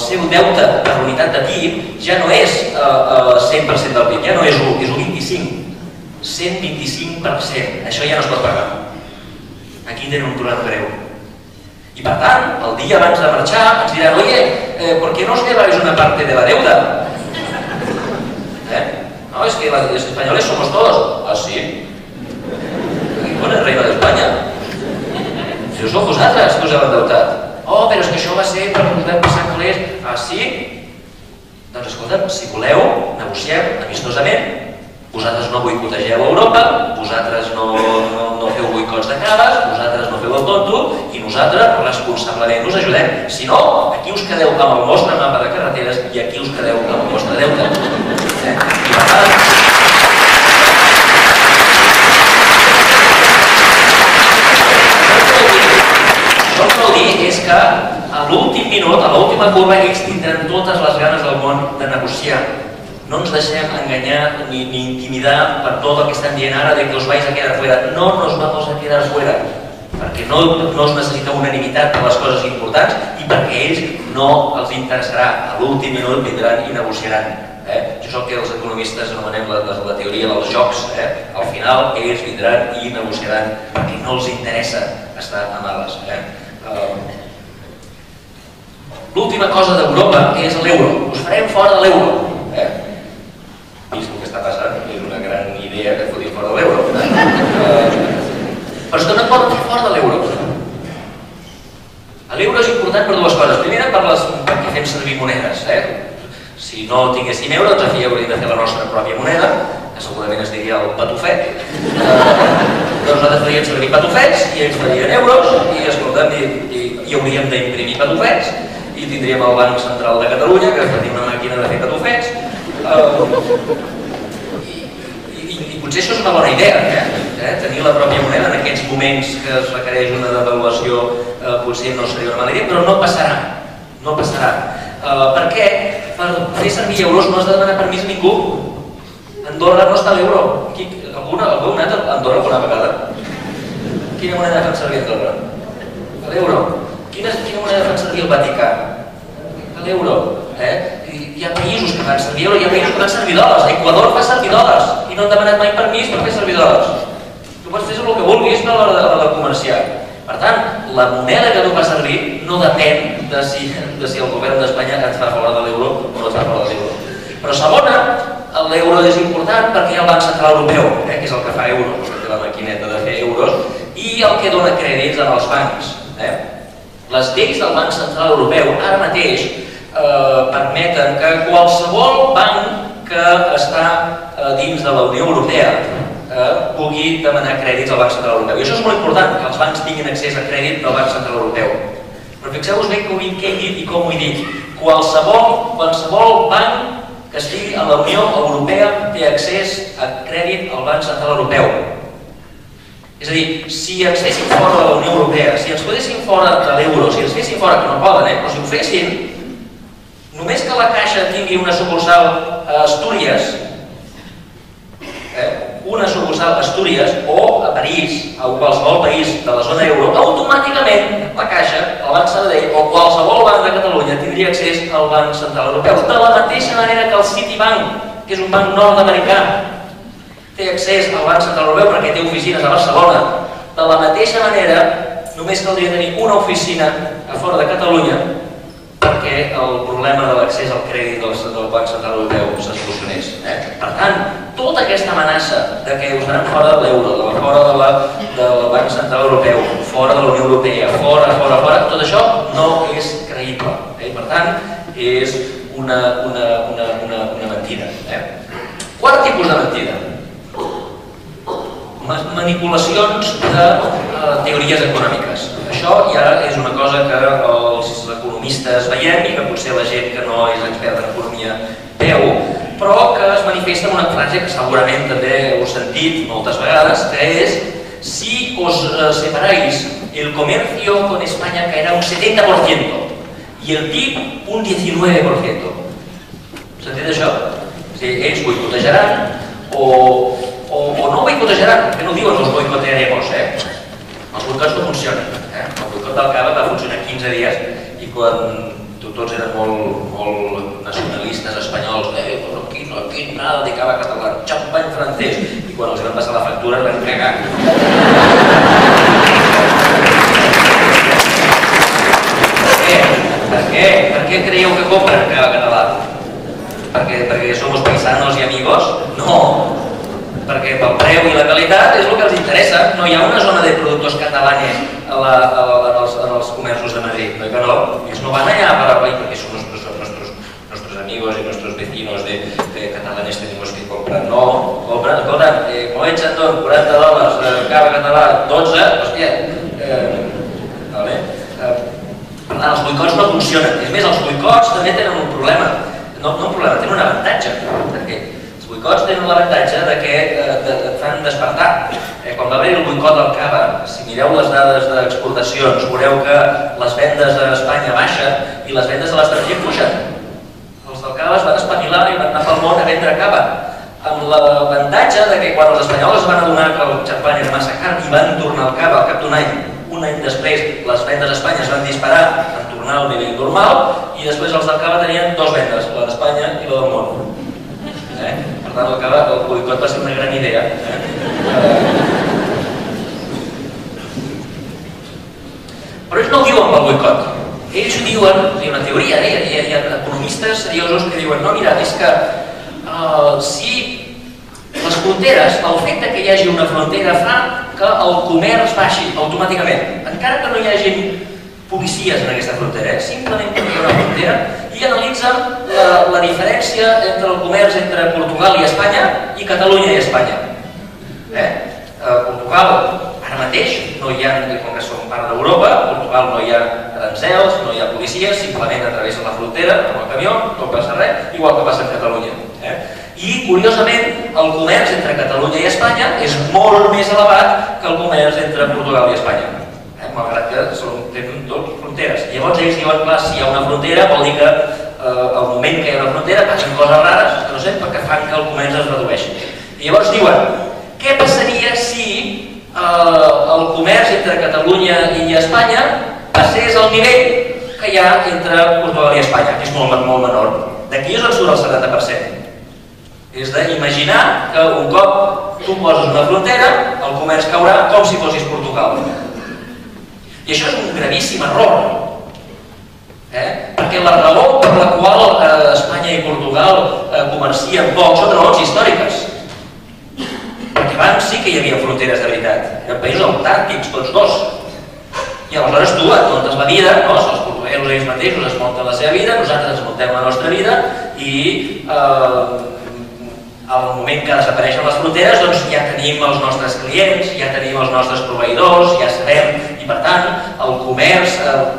seu deute per unitat de PIB ja no és 100% del PIB, ja no és 1, és 25%. 125%. Això ja no es pot pagar. Aquí tenen un problema greu. I per tant, el dia abans de marxar ens diran, oye, ¿por qué no os lleváis una parte de la deuda? No, es que los españoles somos todos. ¿Ah, sí? Bueno, el Reino d'Espanya. Si ho sou vosaltres que us heu endeutat. Oh, però és que això va ser per poder passar calés. Ah, sí? Doncs escolta'm, si voleu, negociem amistosament. Vosaltres no boicotegeu Europa, vosaltres no feu boicots de caves, vosaltres no feu el tonto i nosaltres responsablement us ajudem. Si no, aquí us quedeu amb el vostre mapa de carreteres i aquí us quedeu amb el vostre deute. I per tant, això que vol dir és que a l'últim minut, a l'última curva, ells tindran totes les ganes del món de negociar. No ens deixem enganyar ni intimidar per tot el que estan dient ara de que us vais a quedar fuera. No nos vamos a quedar fuera, perquè no es necessita unanimitat per les coses importants i perquè ells no els interessarà. A l'últim minut vindran i negociaran. Això és el que els economistes anomenem la teoria dels jocs. Al final ells vindran i negociaran perquè no els interessa estar a males. L'última cosa d'Europa és l'euro. Us farem fora de l'euro. Vist el que està passant, és una gran idea que fotin fora de l'euro. Però és que no poden fer fora de l'euro. L'euro és important per dues coses. Primera, perquè fem servir monedes. Si no tinguéssim euro, doncs aquí hauríem de fer la nostra pròpia moneda, que segurament es diria el patufet. Doncs nosaltres faríem servir patufets i ells farien euros i, escolta'm, i hauríem d'imprimir patufets i tindríem el Banc Central de Catalunya, que tenim una màquina de fer patufets. I potser això és una bona idea, tenir la pròpia moneda en aquests moments que es requereix una devaluació potser no seria una mala idea, però no passarà. No passarà. Per què? Per fer servir euros no has de demanar permís a ningú. Andorra no està a l'euro. Algú ha anat a Andorra alguna vegada? Quina moneda fan servir a Andorra? A l'euro. Quina moneda fan servir al Vaticà? A l'euro. Hi ha països que fan servir euro, hi ha països que fan servir dòlars. Equador fa servir dòlars i no han demanat mai permís per fer servir dòlars. Tu pots fer el que vulguis a l'hora de comerciar. Per tant, la moneda que tu fas servir no depèn de si el govern d'Espanya et fa fora de l'euro o no et fa fora de l'euro. Però segona, l'euro és important perquè hi ha el Banc Central Europeu, que és el que fa euros, que té la maquineta de fer euros, i el que dona crèdits als bancs. Les lleis del Banc Central Europeu ara mateix permeten que qualsevol banc que està dins de la Unió Europea pugui demanar crèdits al Banc Central Europeu. I això és molt important, que els bancs tinguin accés a crèdit del Banc Central Europeu. Però fixeu-vos bé què he dit i com ho he dit. Qualsevol banc que estigui a la Unió Europea té accés a crèdit al Banc Central Europeu. És a dir, si ens fessin fora de la Unió Europea, si ens posessin fora de l'euro, si ens fessin fora, que no poden, però si ho fessin, només que la Caixa tingui una sucursal a Astúries, una sucursal a Astúries o a París, a qualsevol país de la zona euro, automàticament la Caixa, el Banc Sabadell o qualsevol banc de Catalunya tindria accés al Banc Central Europeu. De la mateixa manera que el Citibank, que és un banc nord-americà, té accés al Banc Central Europeu perquè té oficines a Barcelona. De la mateixa manera, només caldria tenir una oficina a fora de Catalunya perquè el problema de l'accés al crèdit del Banc Central Europeu se solucionés. Per tant, tota aquesta amenaça de que us anem fora de l'euro, fora del Banc Central Europeu, fora de la Unió Europea, fora, tot això no és creïble. Per tant, és una mentida. Quart tipus de mentida. Manipulacions de teories econòmiques. Això ja és una cosa que els economistes veiem i que potser la gent que no és experta en economia veu, però que es manifesta en una frase que segurament també heu sentit moltes vegades, que és: si os separáis el comercio con España caerá un 70% y el PIB un 19%. S'entén això? Ells boicotejaran o no boicotejaran, que no diuen els boicotearemos, els boicots no funcionen. El boicot del cava va funcionar 15 dies i quan tots eren molt nacionalistes espanyols, aquí nada de cava català, xampany francès, i quan els van passar la factura es van cagar. Per què creieu que compren cava català? Perquè somos paisanos y amigos? No! Perquè pel preu i la qualitat és el que els interessa. No hi ha una zona de productors catalanes en els comerços de Madrid, no? Que no, ells no van allà para perquè son nuestros amigos y nuestros vecinos de catalanes tenemos que comprar. No, compren, escolta, Moët Chandon, $40, cava català, 12, hòstia, vale? Per tant, els boicots no funcionen. És més, els boicots també tenen un problema. No un problema, tenen un avantatge. Perquè els boicots tenen l'avantatge que et fan despertar. Quan va haver el boicot del cava, si mireu les dades d'exportacions, veureu que les vendes a Espanya baixen i les vendes a l'estranger pugen. Els del cava es van espavilar i van anar pel món a vendre cava, amb l'avantatge que quan els espanyols es van adonar que el xampany era massa car i van tornar al cava al cap d'un any, un any després les vendes a Espanya es van disparar, van tornar al nivell normal i després els del cava tenien dues vendes, la d'Espanya i la del món. Per tant, el boicot va ser una gran idea. Però ells no ho diuen pel boicot. Ells ho diuen, hi ha una teoria, hi ha economistes seriosos que diuen no, mira, és que si les fronteres, el fet que hi hagi una frontera fa que el comerç baixi automàticament, encara que no hi hagi policies en aquesta frontera, simplement perquè hi ha una frontera i analitzen la diferència entre el comerç entre Portugal i Espanya i Catalunya i Espanya. Portugal, ara mateix, no hi ha, com que som part d'Europa, a Portugal no hi ha arancels, no hi ha policies, simplement atravessen la frontera amb el camió, no passa res, igual que passa a Catalunya. I, curiosament, el comerç entre Catalunya i Espanya és molt més elevat que el comerç entre Portugal i Espanya, malgrat que tenen dos fronteres. Llavors ells diuen, clar, si hi ha una frontera vol dir que al moment que hi ha una frontera passen coses rares, que no sé, perquè fan que el comerç es redueixi. I llavors diuen, què passaria si el comerç entre Catalunya i Espanya passés al nivell que hi ha entre Portugal i Espanya, que és molt menor. D'aquí és on surt el 70%. És d'imaginar que un cop tu poses una frontera, el comerç caurà com si fossis Portugal. I això és un gravíssim error, perquè la raó per la qual Espanya i Portugal comercien poc són raons històriques. Perquè abans sí que hi havia fronteres de veritat, eren països autàrquics, tots dos. I aleshores tu et muntes la vida, els portuguesos ells mateixos es munten la seva vida, nosaltres ens muntem la nostra vida i al moment que desapareixen les fronteres doncs ja tenim els nostres clients, ja tenim els nostres proveïdors, ja sabem, i per tant el comerç,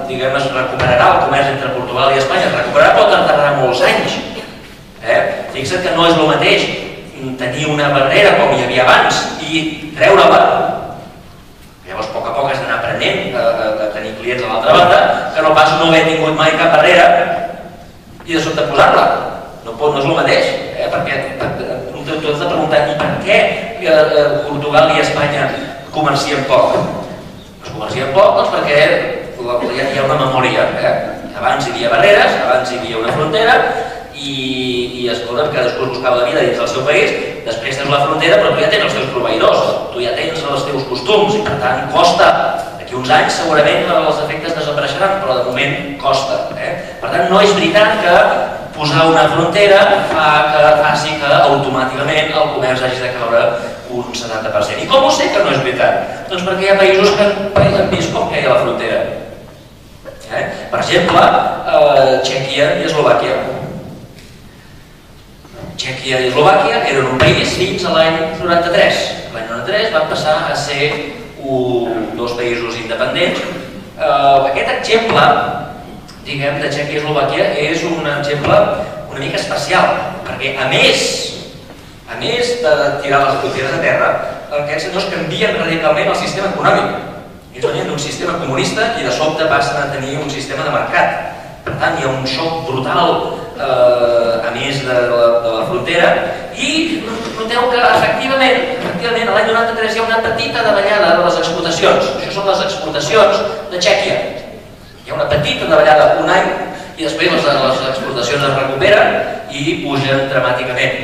diguem, es recuperarà, el comerç entre Portugal i Espanya es recuperarà, pot tardar molts anys. Fixa't que no és el mateix tenir una barrera com hi havia abans i treure-la. Llavors, a poc has d'anar aprenent a tenir clients a l'altra banda, que no pas no haver tingut mai cap barrera i de sobte posar-la. No és el mateix, perquè tu has de preguntar i per què Portugal i Espanya comercien poc? Doncs comercien poc perquè hi ha una memòria. Abans hi havia barreres, abans hi havia una frontera i escolta, cadascú es buscava la vida dins del seu país, després tens la frontera però tu ja tens els teus proveïdors, tu ja tens els teus costums i per tant costa. D'aquí uns anys segurament els efectes desapareixeran, però de moment costa. Per tant no és veritat que posar una frontera faci que automàticament el comerç hagi de caure un 70%. I com ho sé que no és veritat? Doncs perquè hi ha països que han vist com queia la frontera. Per exemple, Txèquia i Eslovàquia. Txèquia i Eslovàquia eren un país fins a l'any 93. L'any 93 van passar a ser dos països independents. Aquest exemple, diguem, de Txèquia i Eslovàquia és un exemple una mica especial, perquè a més de tirar les fronteres a terra, aquests senyors canvien radicalment el sistema econòmic. Ells venien d'un sistema comunista i de sobte passen a tenir un sistema de mercat. Per tant, hi ha un xoc brutal a més de la frontera i noteu que efectivament l'any 93 hi ha una petita davallada de les exportacions. Això són les exportacions de Txèquia. Hi ha una petita davallada un any i després les exportacions es recuperen i pugen dramàticament.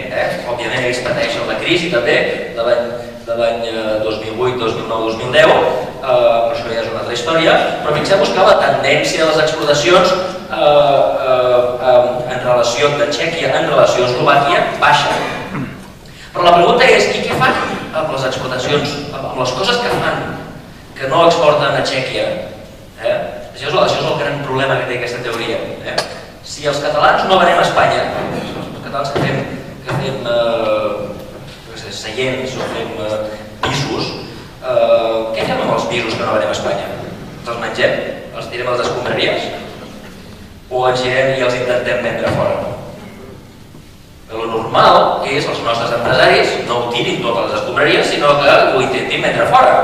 Òbviament ells pateixen la crisi també de l'any 2008, 2009, 2010, però això ja és una altra història, però fixeu-vos que la tendència de les exportacions en relació de Txèquia en relació a Eslovàquia baixa. Però la pregunta és, i què fan amb les exportacions, amb les coses que fan que no exporten a Txèquia? Això és el gran problema que té aquesta teoria. Si els catalans no venem a Espanya, els catalans que fem seients o fem pisos, què fem amb els pisos que no venem a Espanya? Els mengem? Els tirem a les escombraries? O ens girem i els intentem vendre fora? El normal és que els nostres empresaris no ho tirin tot a les escombraries, sinó que ho intentin vendre fora.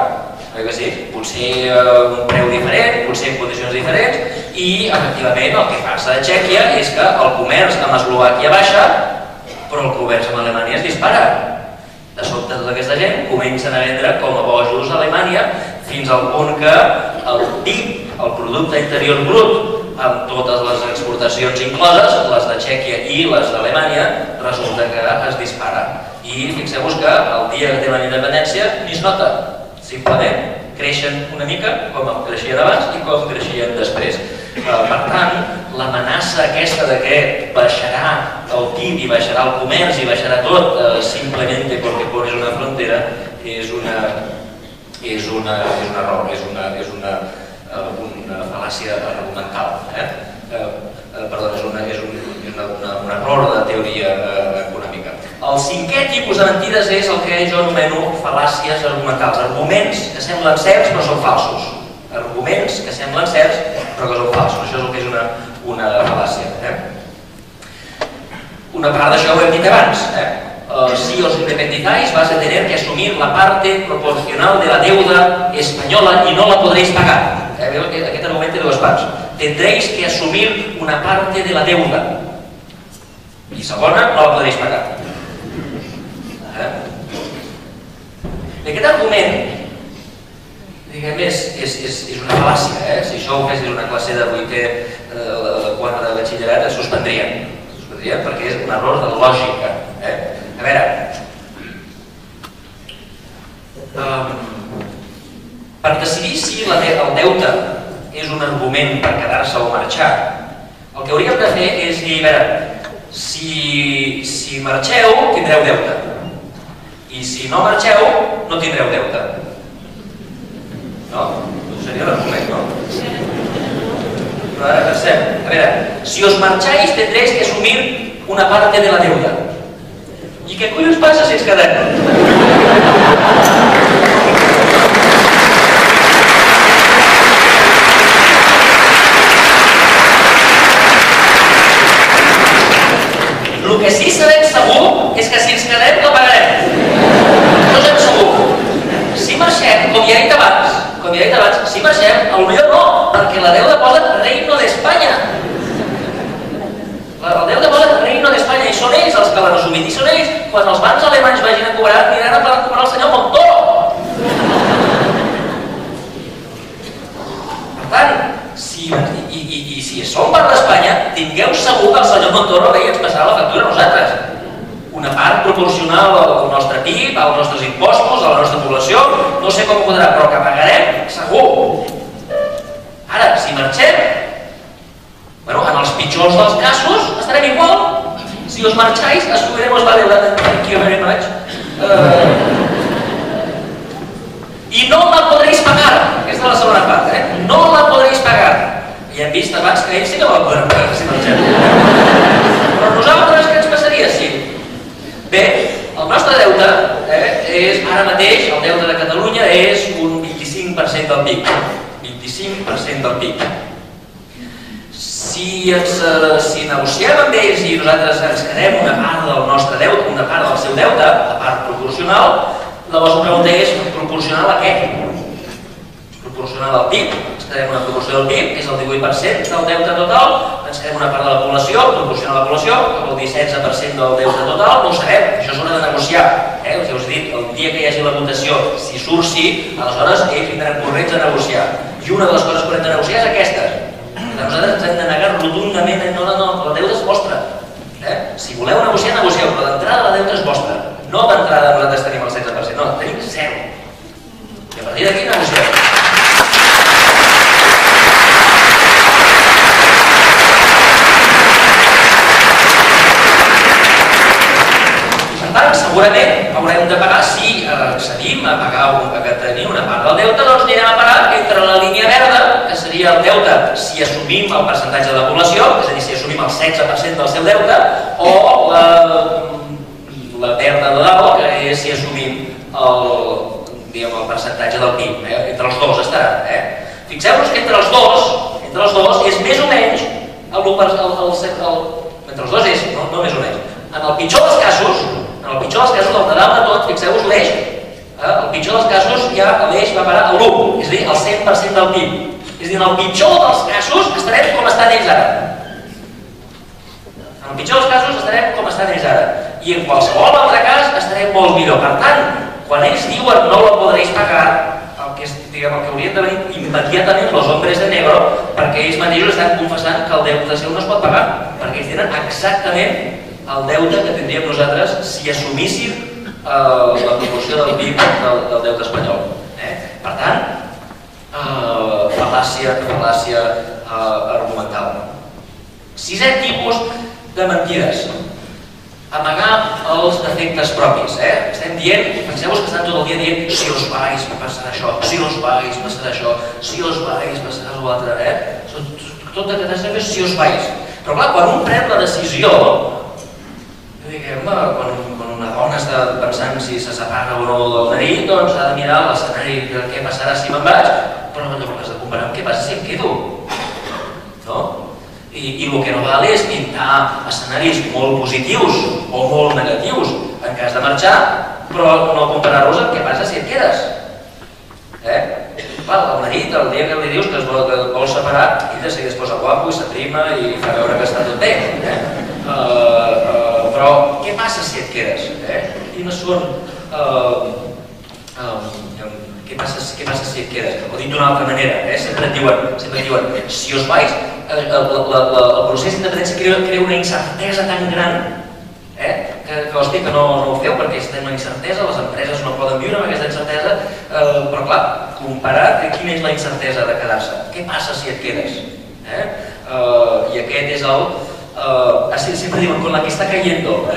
Potser a un preu diferent, potser en condicions diferents, i efectivament el que passa a Txèquia és que el comerç amb Eslovàquia baixa, però el comerç amb Alemanya es dispara. De sobte tota aquesta gent comencen a vendre com a bojos a Alemanya fins al punt que el PIB, el producte interior brut, amb totes les exportacions incloses, les de Txèquia i les d'Alemanya, resulta que es dispara. I fixeu-vos que el dia que tenen la independència ni es nota. Simplement creixen una mica com creixien abans i com creixien després. Per tant, l'amenaça aquesta de que baixarà el PIB i baixarà el comerç i baixarà tot simplement perquè pones una frontera és un error, és una fal·làcia argumental. Perdó, és un error de teoria econòmica. El cinquè tipus de mentides és el que jo anomeno fal·làcies argumentals, arguments que semblen certs però són falsos. Arguments que semblen certs però que són falsos. Això és el que és una fal·làcia. Una part d'això ho hem dit abans. Si os independizáis vas a tener que asumir la parte proporcional de la deuda española y no la podréis pagar. Aquest argument té dues parts. Tendréis que asumir una parte de la deuda i segona, no la podréis pagar. Aquest argument, diguem, és una fal·làcia. Si això ho fessis una classe de 8è, de 4 de batxillerat, es suspendrien. Perquè és un error de lògica. A veure, per decidir si el deute és un argument per quedar-se o marxar, el que hauríem de fer és dir, a veure, si marxeu tindreu deute i si no marxeu no tindreu deute. No? Seria l'argument, no? Però ara pensem, a veure, si os marxáis tendréis que asumir una parte de la deuda. I què collons passa si ens quedem? El que sí sabem segur és que si ens quedem la pagarem. No sabem segur. Si marxem, com ja he dit abans, si marxem, potser no, perquè la deuda posa Reino d'Espanya. El deute posa Reino d'Espanya i són ells els que l'han assumit. I són ells, quan els bancs alemanys vagin a cobrar, aniran a cobrar als Montoro ve i ens passarà la factura a nosaltres. Una part proporcional al nostre PIB, als nostres impostos, a la nostra població, no sé com ho podrà, però que pagarem segur. Ara, si marxem, en els pitjors dels casos estarem igual. Si os marcháis, assumiremos la deuda. Thank you very much. I no la podréis pagar. Aquesta és la segona part, No la podréis pagar. I hem vist abans que ells sí que la podran pagar si marxem. Però nosaltres què ens passaria si? Bé, el nostre deute és, ara mateix, el deute de Catalunya és un 25% del PIB. 25% del PIB. Si negociem amb ells i nosaltres ens quedem una part del nostre deute, una part del seu deute, la part proporcional, llavors la pregunta és proporcional a què? Proporcional al PIB, ens quedem una proporció del PIB, que és el 18% del deute total, ens quedem una part de la població, proporcional a la població, el 16% del deute total, no ho sabem, això s'haurà de negociar. Ja us he dit, el dia que hi hagi la votació, si surt sí, aleshores ells vindran corrents a negociar. I una de les coses que hem de negociar és aquestes. Nosaltres ens hem de negar rotundament, no, la deuta és vostra. Si voleu negociar, negocieu, però d'entrada la deuta és vostra. No d'entrada nosaltres tenim el 16%, no, tenim 0. I a partir d'aquí negociem. Per tant, segurament haurem de pagar, si accedim a tenir una part del deute, doncs anirem a pagar entre la línia verda, que seria el deute si assumim el percentatge de la població, és a dir, si assumim el 16% del seu deute, o la verda de dalt, que és si assumim el percentatge del PIB. Entre els dos estarà. Fixeu-vos que entre els dos és més o menys entre els dos és, no més o menys. En el pitjor dels casos, el de dalt de tot, fixeu-vos l'eix, el pitjor dels casos ja l'eix va parar a l'1, és a dir, el 100% del PIB. És a dir, en el pitjor dels casos estarem com estan ells ara. En el pitjor dels casos estarem com estan ells ara. I en qualsevol altre cas estarem molt millor. Per tant, quan ells diuen no la podréis pagar, el que haurien de venir immediatament los hombres de negro, perquè ells mateixos estan confessant que el deute seu no es pot pagar, perquè ells tenen exactament el deute que tindríem nosaltres si assumíssim la proporció del PIB del deute espanyol. Per tant, fal·làcia argumental. Sisè tipus de mentides. Amagar els defectes propis. Estem dient, penseu-vos que estan tot el dia dient si us vais passarà això, si us vais passarà això, si us vais passarà l'altre. Tot el que t'has de fer és si us vais. Però clar, quan un pren la decisió, quan una dona està pensant si se separa o no del marit, doncs ha de mirar l'escenari de què passarà si me'n vaig, però llavors has de comparar amb què passa si em quedo. I el que no val és pintar escenaris molt positius o molt negatius en cas de marxar, però no comparar-los amb què passa si et quedes. El marit, el dia que li dius que es vol separar, ell de seguida es posa guapo i s'aprima i fa veure que està tot bé. Però què passa si et quedes? Quines són... Què passa si et quedes? O dit d'una altra manera, sempre et diuen si us vais, el procés d'independència crea una incertesa tan gran que no ho feu perquè estem en incertesa, les empreses no poden viure amb aquesta incertesa, però clar, comparat quina és la incertesa de quedar-se? Què passa si et quedes? I aquest és el... Siempre diuen, con la que está cayendo.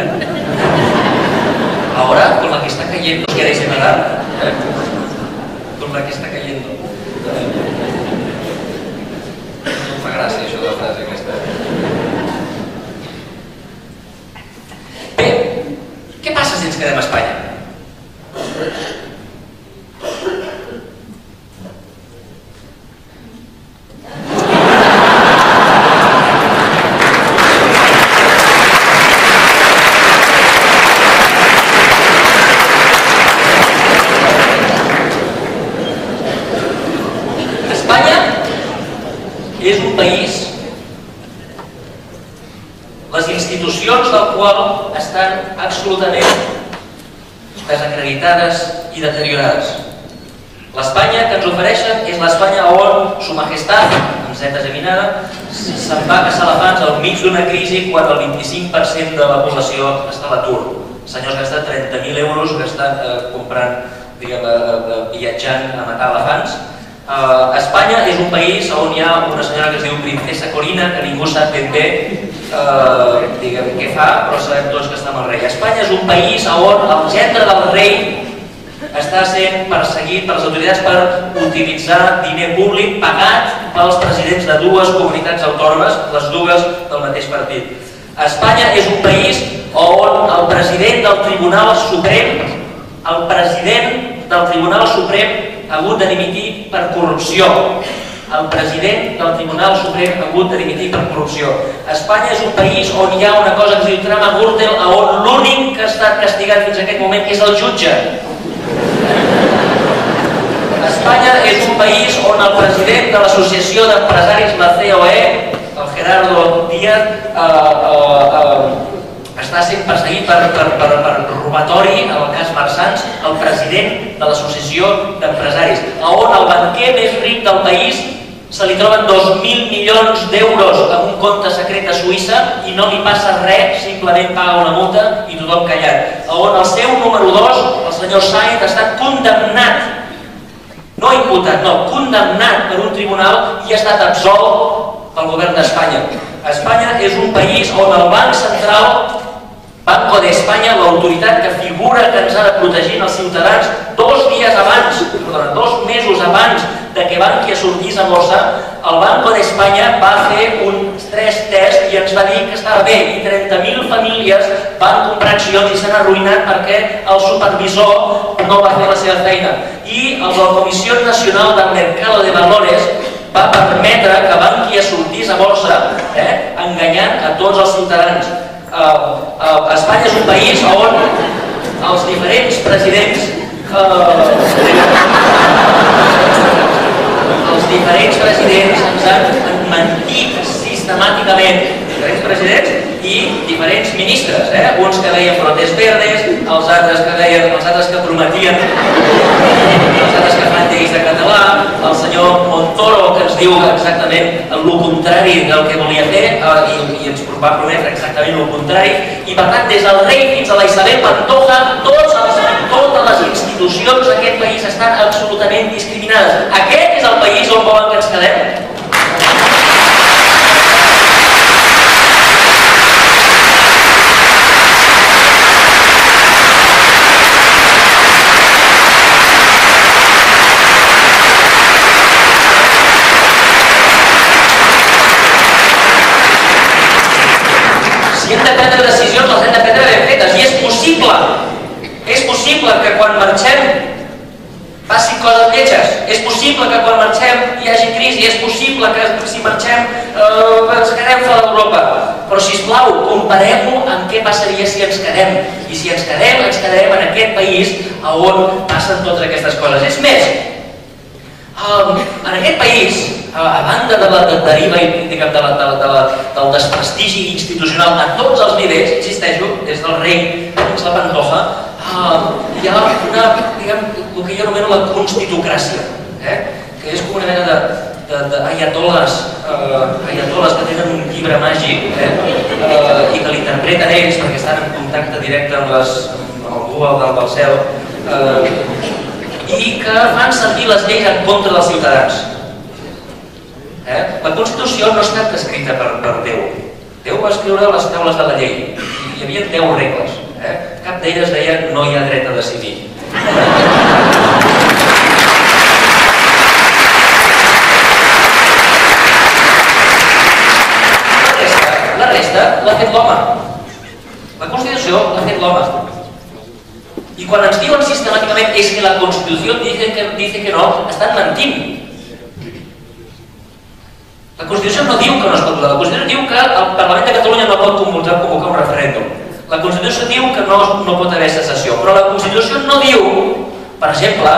Ahora, con la que está cayendo, ¿os queréis separar? Con la que está cayendo. No em fa gràcia això de la frase aquesta. Bé, què passa si ens quedem a Espanya? És un país, les institucions del qual estan absolutament desacreditades i deteriorades. L'Espanya que ens ofereixen és l'Espanya on Su Majestat, amb Z geminada, se'n va a caçar elefants al mig d'una crisi quan el 25% de la població està a l'atur. Senyors que han estat 30.000 euros que estan comprant, viatjant a matar elefants. Espanya és un país on hi ha una senyora que es diu Princesa Corina, que ningú sap ben bé què fa, però sabem tots que està amb el rei. Espanya és un país on el gendre del rei està sent perseguit per les autoritats per utilitzar diner públic pagat pels presidents de dues comunitats autònomes, les dues del mateix partit. Espanya és un país on el president del Tribunal Suprem ha hagut de dimitir per corrupció. El president del Tribunal Suprem ha hagut de dimitir per corrupció. Espanya és un país on hi ha una cosa que es diu trama Gürtel, on l'únic que ha estat castigat fins a aquest moment és el jutge. Espanya és un país on el president de l'Associació d'Empresaris, la COE, el Gerardo Díaz, està sent perseguit per robatori, en el cas Marsans, el president de l'Associació d'Empresaris, on el banquer més ric del país se li troben 2.000 milions d'euros en un compte secret a Suïssa i no li passa res, simplement paga una multa i tothom callat. On el seu número 2, el senyor Sainz, ha estat condemnat, no imputat, no, condemnat per un tribunal i ha estat absolt pel govern d'Espanya. Espanya és un país on el Banc Central, Banco de España, l'autoritat que figura que ens ha de protegir els ciutadans, 2 mesos abans de que Bankia sortís a borsa, el Banco de España va fer un stress test i ens va dir que estava bé i 30.000 famílies van comprar accions i s'han arruïnat perquè el supervisor no va fer la seva feina. I la Comissió Nacional del Mercado de Valores va permetre que Bankia sortís a borsa, enganyant a tots els ciutadans. Espanya és un país on els diferents presidents ens han mentit sistemàticament, diferents presidents i diferents ministres, uns que deien brotes verdes, els altres que prometien, els altres que fan lleis de català, el senyor Montoro que ens diu exactament el contrari del que volia fer i ens va prometre exactament el contrari, i per tant des del rei fins a la Isabel Pantoja totes les institucions d'aquest país estan absolutament discriminades. Aquest és el país on volen que ens quedem? Si hem de prendre decisions, les hem de prendre ben fetes. I és possible que quan marxem passin coses lletges. És possible que quan marxem hi hagi crisi. És possible que si marxem ens quedem fora d'Europa. Però, sisplau, comparem-ho amb què passaria si ens quedem. I si ens quedem en aquest país on passen totes aquestes coses. És més, en aquest país, a banda de la deriva del desprestigi institucional a tots els nivells, insisteixo, des del rei fins a la Pantoja, hi ha el que jo anomeno la constitucràcia, que és com una mena d'aiatoles que tenen un llibre màgic i que l'interpreten ells perquè estan en contacte directe amb algú del cel i que fan servir les lleis en contra dels ciutadans. La Constitució no ha estat escrita per Déu. Déu va escriure les taules de la llei. Hi havia 10 regles. Cap d'elles deia no hi ha dret a decidir. La resta l'ha fet l'home. La Constitució l'ha fet l'home. I quan ens diuen sistemàticament és que la Constitució dice que no, estan mentint. La Constitució no diu que no es pot votar, la Constitució diu que el Parlament de Catalunya no pot convocar un referèndum. La Constitució diu que no pot haver secessió, però la Constitució no diu, per exemple,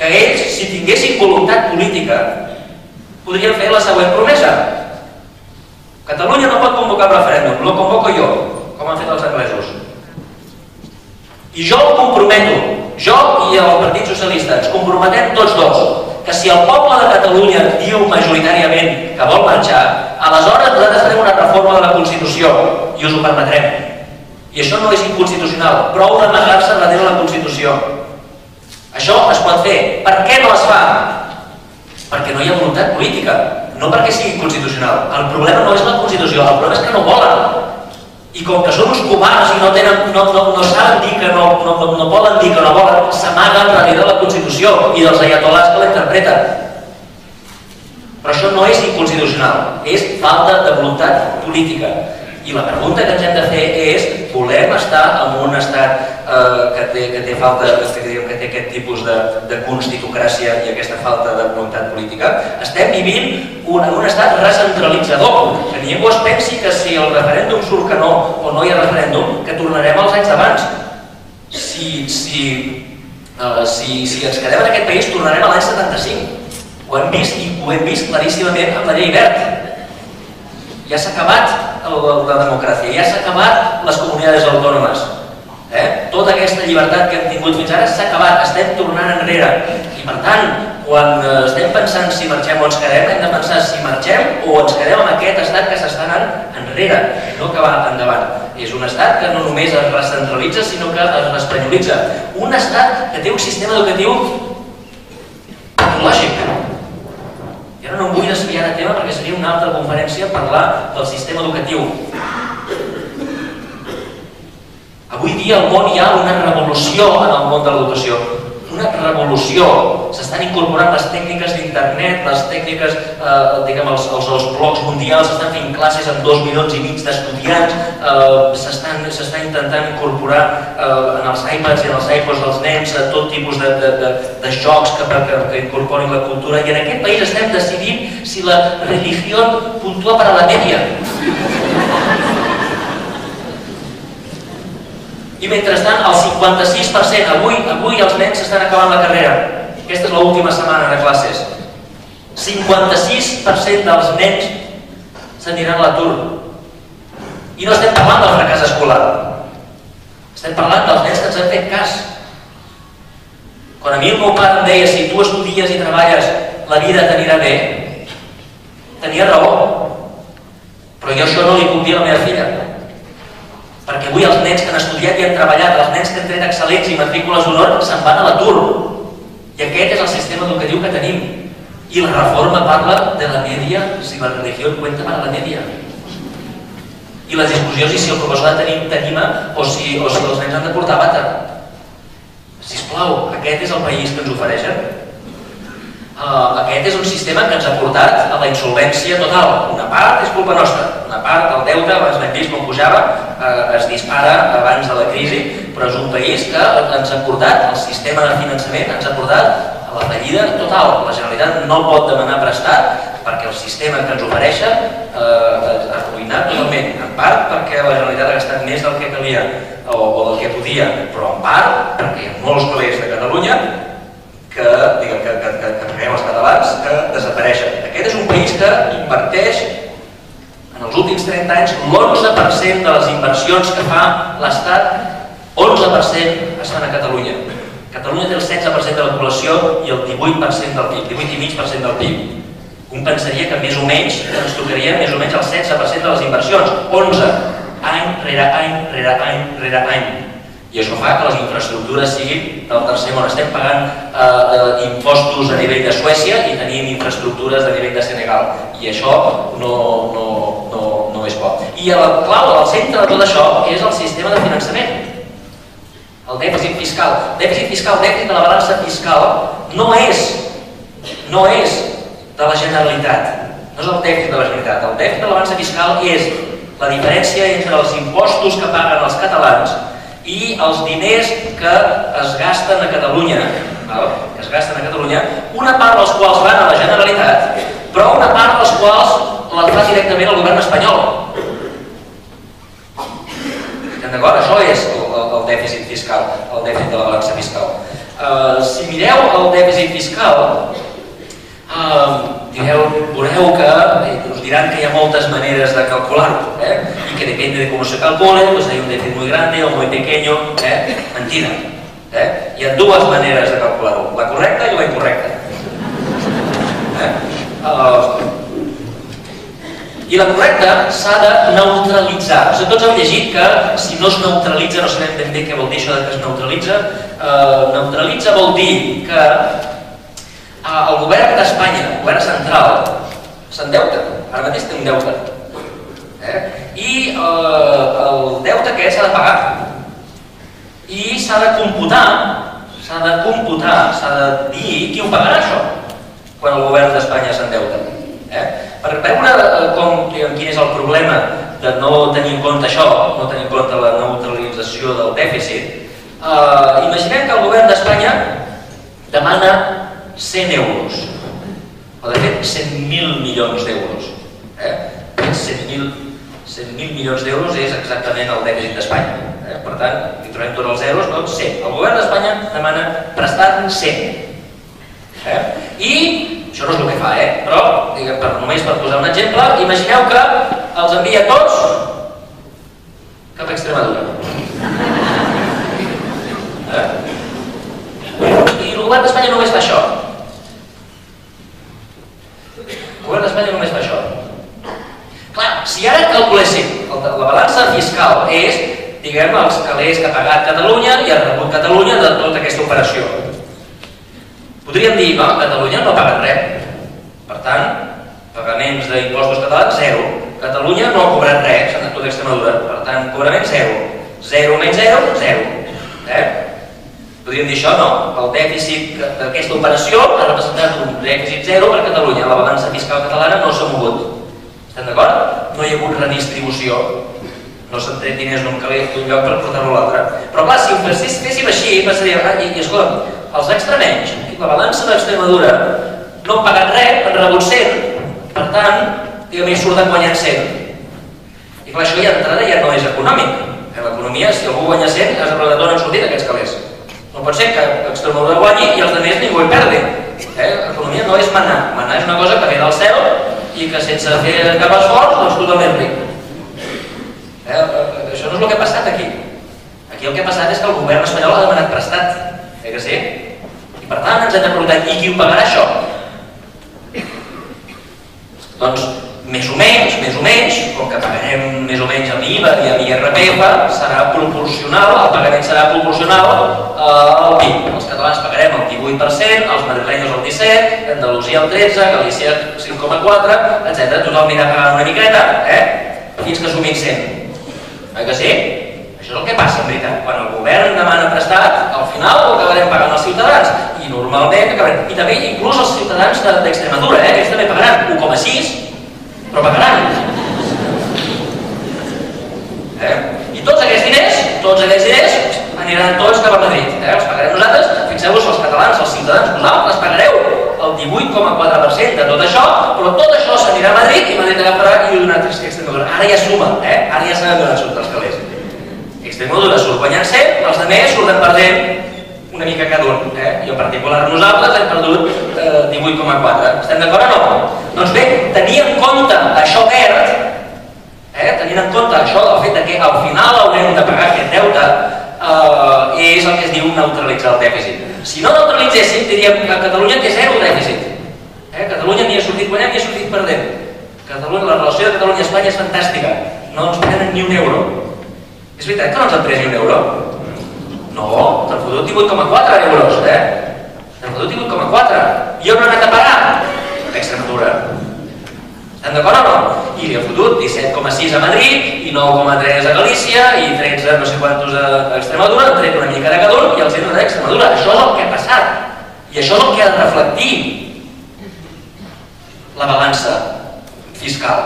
que ells, si tinguessin voluntat política, podrien fer la següent promesa. Catalunya no pot convocar un referèndum, lo convoco jo, com han fet els anglesos. I jo jo i el Partit Socialista ens comprometem tots dos que si el poble de Catalunya diu majoritàriament que vol marxar, aleshores nosaltres farem una reforma de la Constitució i us ho permetrem. I això no és inconstitucional, prou d'amagar-se darrere la Constitució. Això es pot fer. Per què no es fa? Perquè no hi ha voluntat política, no perquè sigui inconstitucional. El problema no és la Constitució, el problema és que no volen. I com que són uns covards i no saben dir que no poden dir que no volen, s'amaguen darrere la Constitució i dels ayatolás que la interpreten. Però això no és inconstitucional, és falta de voluntat política. I la pregunta que ens hem de fer és: volem estar en un estat que té aquest tipus de constitucràcia i aquesta falta de voluntat política? Estem vivint en un estat recentralitzador, que ningú es pensi que si el referèndum surt que no o no hi ha referèndum, que tornarem als anys d'abans. Si ens quedem en aquest país, tornarem a l'any 75. Ho hem vist i ho hem vist claríssimament amb la llei Wert. Ja s'ha acabat la democràcia, ja s'ha acabat les comunitats autònomes. Tota aquesta llibertat que hem tingut fins ara s'ha acabat, estem tornant enrere. I per tant, quan estem pensant si marxem o ens quedem, hem de pensar si marxem o ens quedem amb aquest estat que s'està anant enrere, no que va endavant. És un estat que no només es recentralitza, sinó que es espanyolitza. Un estat que té un sistema educatiu patològic. I ara no em vull desviar de tema perquè seria una altra conferència parlar del sistema educatiu. Avui dia al món hi ha una revolució en el món de l'educació. Una revolució. S'estan incorporant les tècniques d'internet, les tècniques, els blocs mundials, s'estan fent classes amb 2,5 milions d'estudiants, s'està intentant incorporar en els iPads i en els iPods dels nens tot tipus de jocs que incorporin la cultura. I en aquest país estem decidint si la religió puntua per a la media. I mentrestant, el 56%, avui els nens estan acabant la carrera. Aquesta és l'última setmana de classes. 56% dels nens s'aniran a l'atur. I no estem parlant del fracàs escolar. Estem parlant dels nens que ens han fet cas. Quan a mi el meu pare em deia: si tu estudies i treballes, la vida t'anirà bé, tenia raó. Però jo això no li puc dir a la meva filla. Perquè avui els nens que han estudiat i han treballat, els nens que han tret excel·lents i matrícules d'honor, se'n van a l'atur. I aquest és el sistema educatiu que tenim. I la reforma parla de la media, si la religió cuenta para la media. I les discussions i si el professor ha de tenir tanima o si els nens han de portar bata. Sisplau, aquest és el país que ens ofereixen? Aquest és un sistema que ens ha portat a la insolvència total. Una part és culpa nostra, una part del deute, abans l'hem vist com pujava, es dispara abans de la crisi, però és un país que ens ha portat, el sistema de finançament ens ha portat a la fallida total. La Generalitat no pot demanar prestat perquè el sistema que ens ofereixen ha arruïnat totalment, en part perquè la Generalitat ha gastat més del que calia o del que podia, però en part perquè hi ha molts calés de Catalunya que paguem els catalans que desapareixen. Aquest és un país que inverteix en els últims 30 anys l'11% de les inversions que fa l'Estat, 11% es fan a Catalunya. Catalunya té el 16% de la població i el 18% del PIB, 18,5% del PIB. Un pensaria que més o menys ens tocaria més o menys el 16% de les inversions, 11, any rere any rere any rere any. I això fa que les infraestructures siguin del tercer món. Estem pagant impostos a nivell de Suècia i tenim infraestructures a nivell de Senegal. I això no és bo. I la clau, al centre de tot això, és el sistema de finançament. El dèficit fiscal. Dèficit fiscal, dèficit de la balança fiscal, no és de la Generalitat. No és el dèficit de la Generalitat. El dèficit de la balança fiscal és la diferència entre els impostos que paguen els catalans i els diners que es gasten a Catalunya, una part dels quals van a la Generalitat, però una part dels quals la fa directament el govern espanyol. Estem d'acord? Això és el dèficit fiscal, el dèficit de la balança fiscal. Si mireu el dèficit fiscal, veureu que us diran que hi ha moltes maneres de calcular-ho y que depende de cómo se calcule, pues hay un déficit muy grande o muy pequeño. Mentira. Hi ha dues maneres de calcular-ho, la correcta i la incorrecta. I la correcta s'ha de neutralitzar. Tots hem llegit que si no es neutralitza, no sabem ben bé què vol dir això que es neutralitza. Neutralitza vol dir que el govern d'Espanya, el govern central, s'endeuta. Ara mateix té un deute. I el deute aquest s'ha de pagar. I s'ha de computar, s'ha de dir qui ho pagarà això quan el govern d'Espanya s'endeuta. Per veure quin és el problema de no tenir en compte això, no tenir en compte la neutralització del dèficit, imaginem que el govern d'Espanya demana 100 euros, o de fet 100.000 milions d'euros. 100.000 milions d'euros és exactament el dèficit d'Espanya. Per tant, hi trobem tots els zeros, doncs 100. El govern d'Espanya demana prestar 100. I això no és el que fa, però només per posar un exemple, imagineu que els envia tots cap a Extremadura. I el govern d'Espanya només fa això. El govern d'Espanya només fa això. Clar, si ara calculéssim, la balança fiscal és, diguem, els calés que ha pagat Catalunya i ha rebut Catalunya de tota aquesta operació. Podríem dir, no, Catalunya no ha pagat res. Per tant, pagaments d'impostos catalans, 0. Catalunya no ha cobrat res, s'ha anat tot a Extremadura. Per tant, cobrament 0. 0 menys 0, 0. Podríem dir això, no. El dèficit d'aquesta operació ha representat un dèficit 0 per Catalunya. La balança fiscal catalana no s'ha mogut. Estem d'acord? No hi ha hagut redistribució. No s'han tret diners d'un lloc per portar-lo a l'altre. Però clar, si ho féssim així, passaria, i escolta, els extremenys, la balança d'Extremadura no han pagat res, han rebut 100, per tant, diguem, surten guanyant 100. I clar, això ja d'entrada ja no és econòmic. L'economia, si algú guanya 100, d'on han sortit aquests calés. No pot ser que Extremadura guanyi i els altres ningú hi perdi. L'economia no és manar. Manar és una cosa que ve del cel i que sense fer cap esforç, doncs tothom és ric. Això no és el que ha passat aquí. Aquí el que ha passat és que el govern espanyol ha demanat prestat. Que sí? I per tant ens hem de preguntar, i qui ho pagarà això? Doncs més o menys, com que pagarem més o menys amb IVA i amb IRPF, serà proporcional, el pagament serà proporcional al PIB. Els catalans pagarem el 18%, els madrilenyos el 17%, Andalusia el 13%, Galícia el 5,4%, etc. Tothom anirà pagant una miqueta, fins que sumin 100. Que sí? Això és el que passa, en veritat. Quan el govern demana prestat, al final ho acabarem pagant els ciutadans. I normalment acabarem... I també inclús els ciutadans d'Extremadura, ells també pagaran 1,6, però pagaran. I tots aquests diners aniran tots cap a Madrid. Els pagarem nosaltres. Fixeu-vos, els catalans, els ciutadans, vosaltres pagareu el 18,4% de tot això, però tot això s'anirà a Madrid i Madrid agafarà i ho donarà a Extremadura. Ara ja suma, ara ja sabem d'on surten els calés. Extremadura surt guanyant 100, els altres surten perdent una mica cada un. I en particular nosaltres hem perdut 18,4. Estem d'acord o no? Doncs bé, tenir en compte això verd, tenint en compte això del fet que al final haurem de pagar aquest deute, és el que es diu neutralitzar el dèficit. Si no neutralitzéssim, diríem que Catalunya té 0 dèficit. Catalunya ni ha sortit guanyant ni ha sortit perdent. La relació de Catalunya i Espanya és fantàstica. No ens prenen ni un euro. És veritat que no ens han pres ni un euro? No, t'han fotut 18,4 euros, T'han fotut 18,4. I on han anat a pagar? A Extremadura. Estan d'acord o no? I li ha fotut 17,6 a Madrid, i 9,3 a Galícia, i 13 no sé quantos a Extremadura, han tret una mica de cada un i els han donat a Extremadura. Això és el que ha passat. I això és el que ha de reflectir la balança fiscal.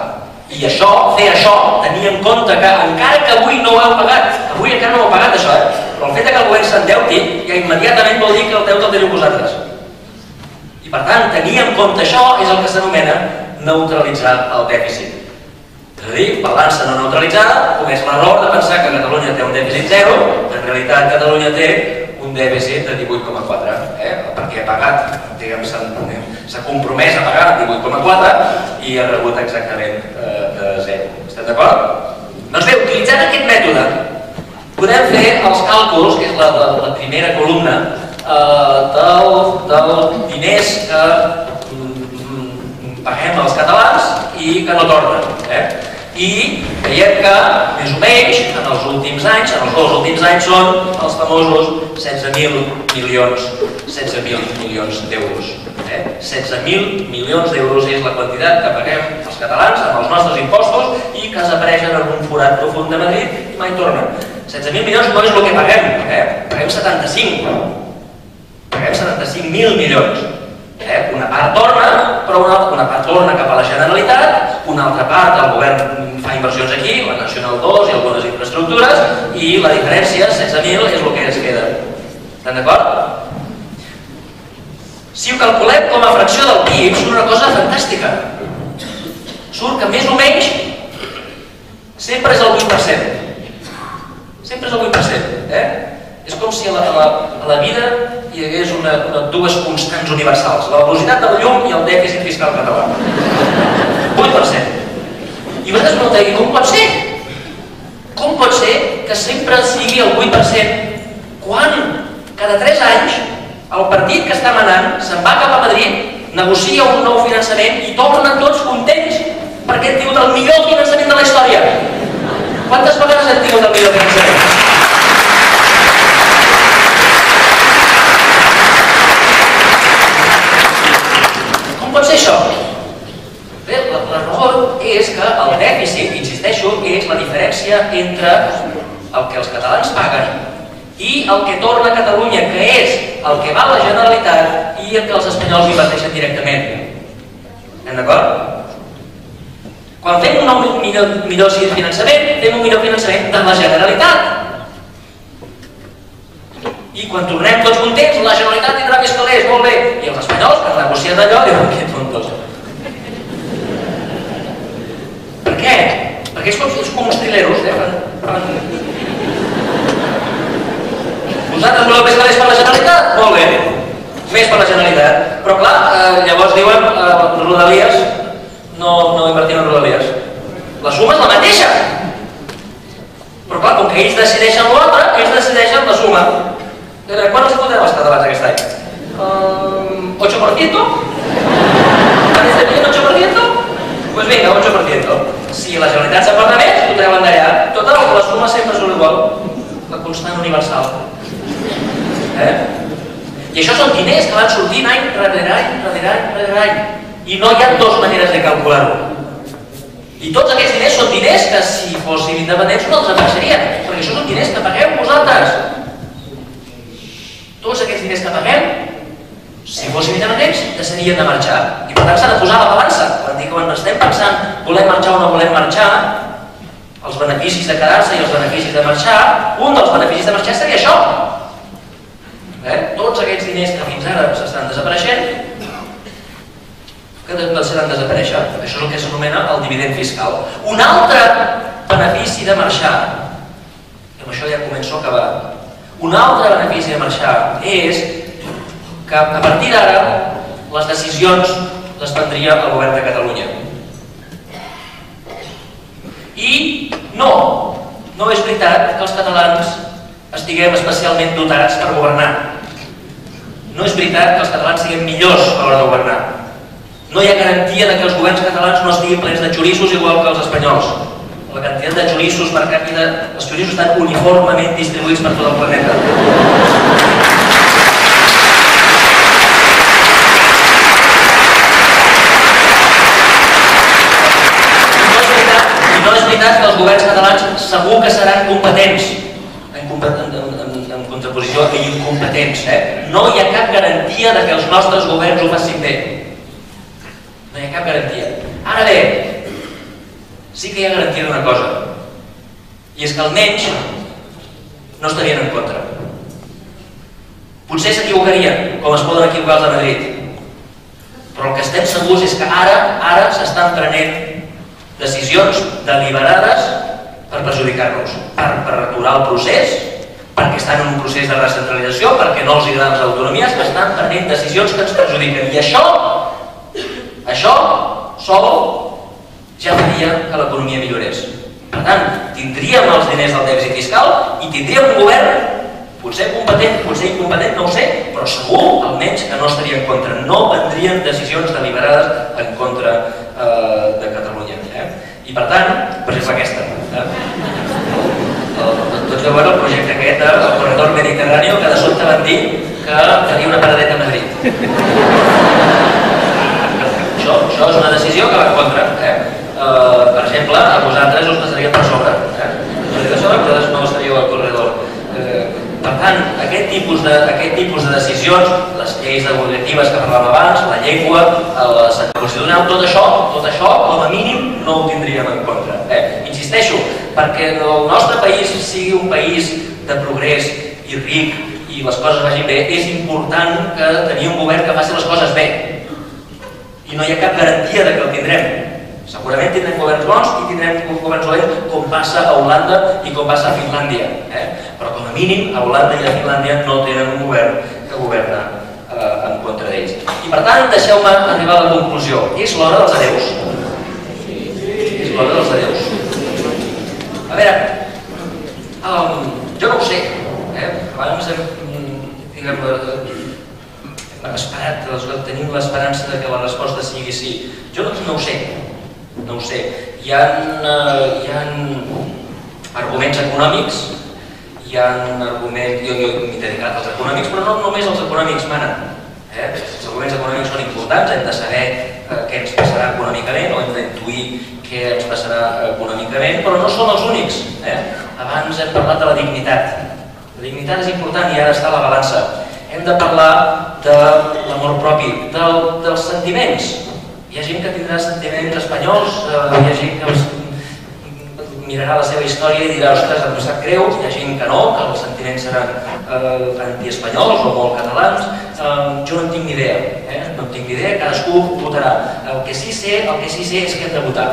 I això, fer això, tenir en compte que encara que avui no ho heu pagat, avui encara no ho heu pagat això, però el fet que el govern s'endeuti ja immediatament vol dir que el deute el teniu vosaltres. I per tant, tenir en compte això és el que s'anomena neutralitzar el dèficit. És a dir, balança no neutralitzada, com és l'error de pensar que Catalunya té un dèficit 0, en realitat Catalunya té un dèficit de 18,4, perquè ha pagat, diguem, s'ha compromès a pagar 18,4 i ha rebut exactament de 0. Estem d'acord? Doncs bé, utilitzant aquest mètode podem fer els càlculs, que és la primera columna, dels diners que paguem als catalans i que no tornen. I veiem que, més o menys, en els últims anys, en els 2 últims anys, són els famosos 16.000 milions d'euros. 16.000 milions d'euros és la quantitat que paguem els catalans amb els nostres impostos i que desapareixen en un forat profund de Madrid i mai tornen. 16.000 milions no és el que paguem, paguem 75. Paguem 75.000 milions. Una part torna, però una part torna cap a la Generalitat, una altra part el govern fa inversions aquí, la Nacional 2 i algunes infraestructures, i la diferència, 16.000, és el que es queda. Estan d'acord? Si ho calculem com a fracció del PIB, surt una cosa fantàstica. Surt que més o menys sempre és el 8%. Sempre és el 8%. És com si a la vida hi hagués dues constants universals, la velocitat de la llum i el dèficit fiscal català. 8%. I vosaltres pregunteu, com pot ser? Com pot ser que sempre sigui el 8% quan cada 3 anys el partit que està manant se'n va cap a Madrid, negocia un nou finançament i tornen tots contents perquè han tingut el millor finançament de la història? Quantes vegades han tingut el millor finançament? Com pot ser això? Bé, la raó és que el dèficit, insisteixo, és la diferència entre el que els catalans paguen i el que torna a Catalunya, que és el que va a la Generalitat i el que els espanyols inverteixen directament. Estem d'acord? Quan fem un millor finançament, fem un millor finançament de la Generalitat. I quan tornem tots contents, la Generalitat tindrà més calés, molt bé. I els espanyols, que han negociat allò, diuen que tontos. Per què? Perquè és com uns trileros, vosaltres voleu més calés per la Generalitat? Molt bé, més per la Generalitat. Però clar, llavors diuen Rodalies, no invertim en Rodalies. La suma és la mateixa. Però clar, com que ells decideixen l'altre, ells decideixen la suma. Quan els votem els catalans aquest any? 8%? ¿Parece bien 8%? Pues venga, 8%. Si la Generalitat s'aparta més, ho treuen d'allà. Total, la suma sempre és igual. La constant universal. I això són diners que van sortint any rere any. I no hi ha 2 maneres de calcular-ho. I tots aquests diners són diners que si fóssim independents no els apareixerien, perquè això són diners que pagueu vosaltres. Tots aquests diners que paguem, si fóssim independents, deixarien de marxar. I per tant s'ha de posar a la balança. Quan estem pensant volem marxar o no volem marxar, els beneficis de quedar-se i els beneficis de marxar, un dels beneficis de marxar seria això. Tots aquests diners que fins ara s'estan desapareixent, que deixaran desaparèixer. Això és el que s'anomena el dividend fiscal. Un altre benefici de marxar, i amb això ja començo a acabar, un altre benefici de marxar és que a partir d'ara les decisions les prendria el govern de Catalunya. I no és veritat que els catalans estiguem especialment dotats per governar. No és veritat que els catalans siguem millors a l'hora de governar. No hi ha garantia que els governs catalans no estiguin plens de xorissos igual que els espanyols. La quantitat de xorissos per càpita, els xorissos estan uniformement distribuïts per tot el planeta. I no és veritat que els governs catalans segur que seran competents en contraposició a incompetents. No hi ha cap garantia que els nostres governs ho facin bé. No hi ha cap garantia. Ara bé, sí que hi ha garantia d'una cosa, i és que almenys no estarien en contra. Potser s'equivocarien, com es poden equivocar els de Madrid, però el que estem segurs és que ara s'estan prenent decisions deliberades per perjudicar-nos, per aturar el procés, perquè estan en un procés de recentralització, perquè no els agraden les autonomies, que estan prenent decisions que ens perjudiquen. I això sol ja faria que l'economia millorés. Per tant, tindríem els diners del dèficit fiscal i tindríem un govern, potser competent, potser incompetent, no ho sé, però segur, almenys, que no estaria en contra. No prendrien decisions deliberades en contra de Catalunya. I per tant, per exemple aquesta. Tots veu veure el projecte aquest del corredor mediterrani, que de sobte van dir que tenia una paradeta a Madrid. Això és una decisió que va en contra. Per exemple, a vosaltres us passaria per sobre. Vosaltres no estaríeu al corredor. Per tant, aquest tipus de decisions, les lleis devolutives que parlàvem abans, la llengua, la sentència constitucional, tot això, com a mínim, no ho tindríem en contra. Insisteixo, perquè el nostre país sigui un país de progrés i ric i les coses vagin bé, és important que tenir un govern que faci les coses bé. I no hi ha cap garantia que el tindrem. Segurament tindrem governs bons i tindrem governs dolents, com passa a Holanda i com passa a Finlàndia. Però com a mínim a Holanda i a Finlàndia no tenen un govern que governa en contra d'ells. I per tant, deixeu-me arribar a la conclusió. És l'hora dels adeus. És l'hora dels adeus. A veure, jo no ho sé. Abans hem esperat, tenim l'esperança que la resposta sigui sí. Jo no ho sé. No ho sé. Hi ha arguments econòmics, hi ha arguments, jo m'he dedicat als econòmics, però no només els econòmics manen. Els arguments econòmics són importants, hem de saber què ens passarà econòmicament o hem d'intuir què ens passarà econòmicament, però no són els únics. Abans hem parlat de la dignitat. La dignitat és important i ha d'estar a la balança. Hem de parlar de l'amor propi, dels sentiments. Hi ha gent que tindrà sentiments espanyols, hi ha gent que mirarà la seva història i dirà, ostres, em sap greu, hi ha gent que no, que els sentiments seran antiespanyols o molt catalans. Jo no en tinc ni idea, no en tinc ni idea, cadascú votarà. El que sí sé és que hem de votar.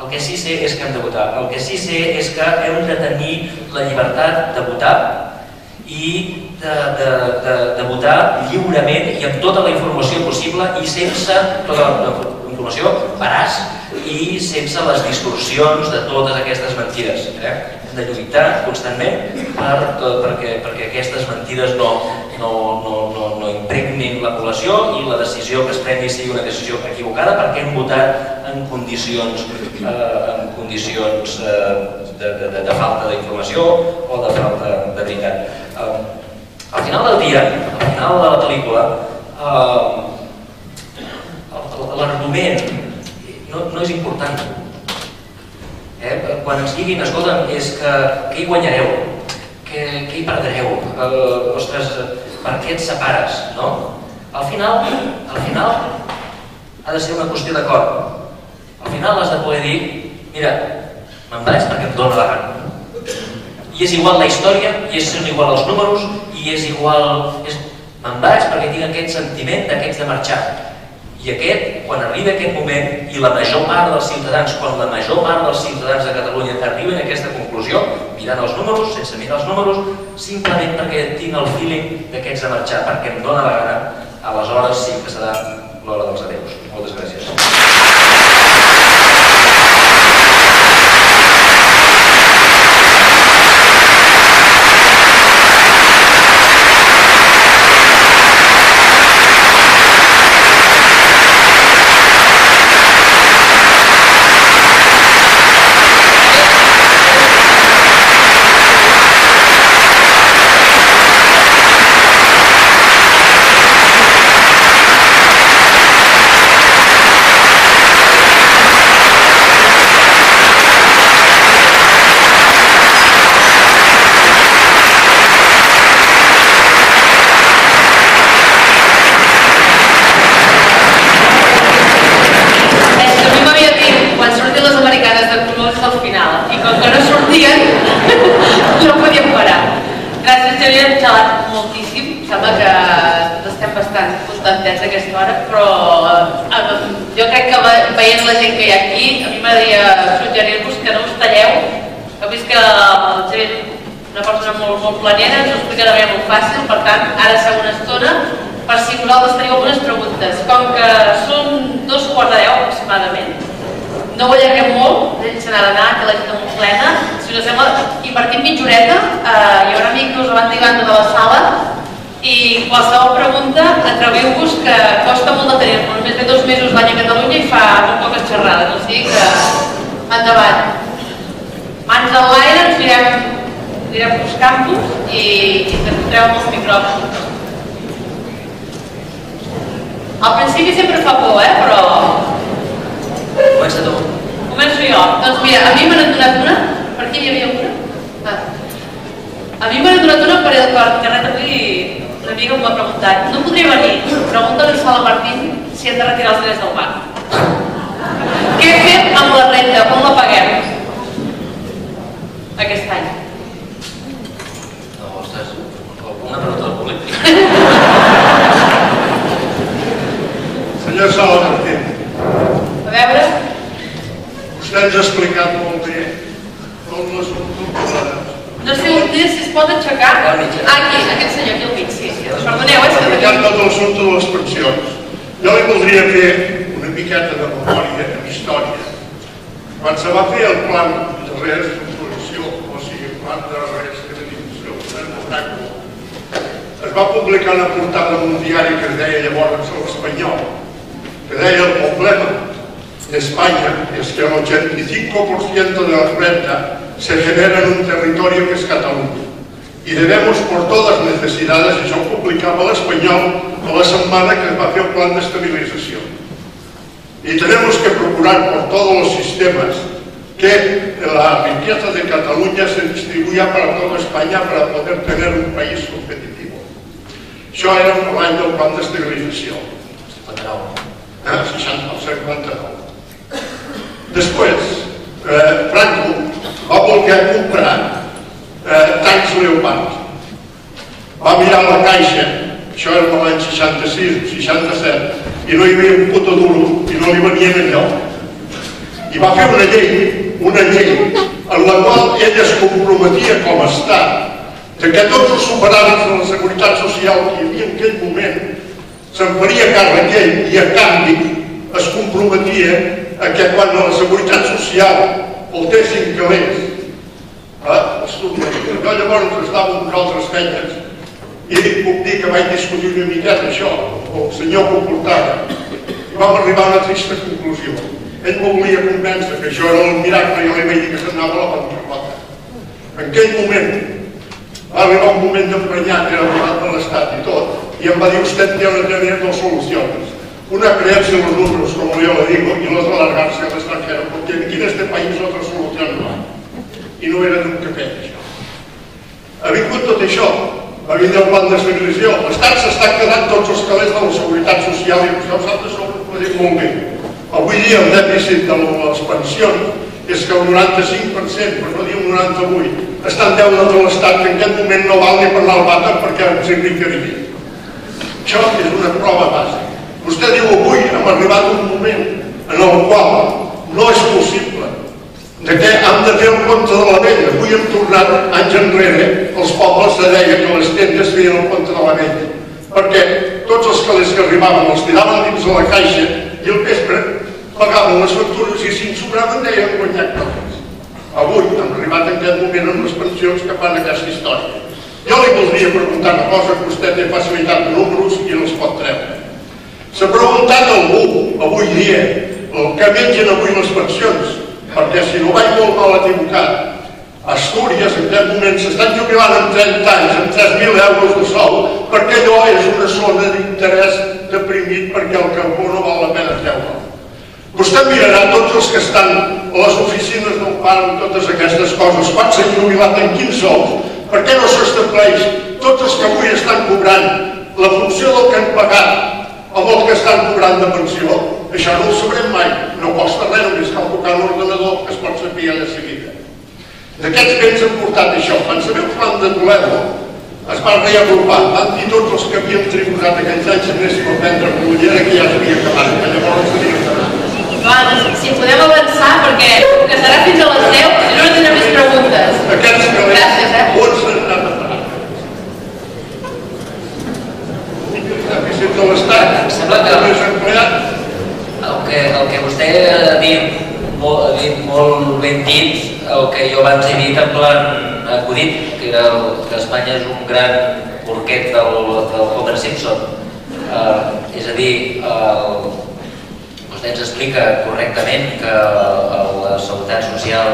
El que sí sé és que hem de votar. El que sí sé és que hem de tenir la llibertat de votar i de votar lliurement i amb tota la informació possible i sense tota la informació veraç i sense les distorsions de totes aquestes mentides. Hem de lluitar constantment perquè aquestes mentides no impregnin la població i la decisió que es prengui sigui una decisió equivocada perquè hem votat en condicions de falta d'informació o de falta de veritat. Al final del dia, al final de la pel·lícula, l'argument no és important. Quan ens diguin, escolta'm, és que hi guanyareu, que hi perdreu, ostres, per què et separes? Al final ha de ser una qüestió d'acord. Al final has de poder dir, mira, me'n vaig perquè em dóna la gana. I és igual la història, i són igual els números, i és igual... Me'n vaig perquè tinc aquest sentiment d'aquests de marxar. I quan arriba aquest moment, i la major part dels ciutadans, quan la major part dels ciutadans de Catalunya arriben a aquesta conclusió, mirant els números, sense mirar els números, simplement perquè tinc el feeling d'aquests de marxar, perquè em dóna la gana, aleshores sí que serà l'hora dels adeus. Moltes gràcies. Veient la gent que hi ha aquí, a mi m'agradaria suggerir-vos que no us talleu. Heu vist que el Xavier és una persona molt planera, ens ho explica de manera molt fàcil, per tant, ara serà una estona per si vosaltres teniu algunes preguntes. Com que són 2:15 aproximadament, no ho allarguem molt, ell serà n'ha d'anar, que la gent està molt plena. Si us sembla, invertim mitja horeta, hi haurà micros a banda i banda de la sala, i qualsevol pregunta, atreveu-vos que costa molt de tenir, però només té 2 mesos l'any a Catalunya i fa molt poques xerrades, o sigui que endavant. Mans en l'aire, ens anirem buscant-vos i t'encontreu amb els micròfons. Al principi sempre fa por, però... Comença tu. Començo jo. Doncs mira, a mi me n'han donat una. Per aquí hi havia una? A mi me n'han donat una per internet avui una amiga m'ha preguntat. No podria venir? Pregunta-li a Sala Martín si hem de retirar els diners del banc. Què fem amb la renta? On la paguem? Aquest any. No, ostres, alguna pregunta del públic? Senyor Sala Martín, A veure... vostè ens ha explicat molt bé com les controlades. No sé si es pot aixecar. Aquí, aquest senyor, aquí al mig, sí. Perdoneu, és que... Explicant tot l'assumpte de les pensions. Jo li voldria fer una miqueta de memòria, de història. Quan se va fer el plan de reestructuració, o sigui, el plan de reestructuració, es va publicar una portada en un diari que es deia llavors l'Espanyol, que deia el problema de España es que el 85% de la renta se genera en un territorio que es Cataluña y debemos por todas las necesidades, y eso publicaba el Español a la semana que va a hacer el plan de estabilización. Y tenemos que procurar por todos los sistemas que la riqueza de Cataluña se distribuya para toda España para poder tener un país competitivo. Això era l'any del plan d'estabilització. 59. Després, Franco va voler comprar tancs Leopard. Va mirar la caixa, això era l'any 66 o 67, i no hi havia un puto duro i no li venien enlloc. I va fer una llei en la qual ell es comprometia com a Estat que tots els superàvits de la Seguretat Social que hi havia en aquell moment se'n faria càrrec ell i a canvi es comprometia que quan a la Seguretat Social faltessin calés, jo llavors estava amb altres feines i puc dir que vaig discutir una miqueta això, el senyor que ho portava, i vam arribar a una trista conclusió. Ell me volia convèncer que això era el miracle i jo li vaig dir que s'anava a la bancarrota. En aquell moment va arribar un moment d'emprenyat, era arribat de l'Estat i tot, y em va dir, usted tiene dos soluciones. Una, creerse los números, como yo le digo, y l'altra, largarse al extranjero, porque aquí en este país otra solución no hay. I no era d'un cafè, això. Ha vingut tot això, va vindre el plan d'estabilització. L'Estat s'està quedant tots els calés de la Seguretat Social i això s'ha de sobrepoder molt bé. Avui dia el dèficit de les pensions és que el 95%, per no dir el 98%, està en deute de l'Estat que en aquest moment no val ni per anar al vàter perquè ens enriqueria. Això és una prova bàsica. Vostè diu avui hem arribat a un moment en el qual no és possible de què hem de fer el compte de la vella. Avui hem tornat anys enrere, els pobles se deia que les tendes feien el compte de la vella, perquè tots els calés que arribaven els tiraven dins de la caixa i al vespre pagaven les factures i si en sobraven deien guanyat calés. Avui hem arribat en aquest moment amb les pensions que fan aquesta història. Jo li voldria preguntar una cosa que vostè té facilitat de números i no els pot treure. S'ha preguntat algú avui dia el que mengen avui les pensions, perquè si no vaig molt mal equivocat, Astúries en aquest moment s'estan jubilant en 30 anys amb 3.000 euros de sou perquè allò és una zona d'interès deprimit perquè el carbó no val la pena treure. Vostè mirarà tots els que estan a les oficines del pare amb totes aquestes coses, quan s'han jubilat en quins sous, per què no s'estableix tots els que avui estan cobrant la funció del que han pagat amb els que estan cobrant de pensió? Això no ho sabrem mai, no costa res, només cal tocar l'ordenador que es pot saber de seguida. D'aquests béns han portat això. Quan sabeu el plan de Toledo es va reagrupar, van dir tots els que havien tributat aquells anys si anéssim a prendre collera que ja s'havia acabat, que llavors s'havia acabat. Doncs, si podem avançar, perquè que serà fins a les 10, si no tenen més preguntes. Aquests calés, gràcies, on s'han anat a parar? Dèficit de l'Estat, sembla que més empleat. el que vostè ha dit molt ben dit el que jo abans he dit en plan acudit, que Espanya és un gran porquet del Homer Simpson. És a dir, vostè ens explica correctament que la seguretat social,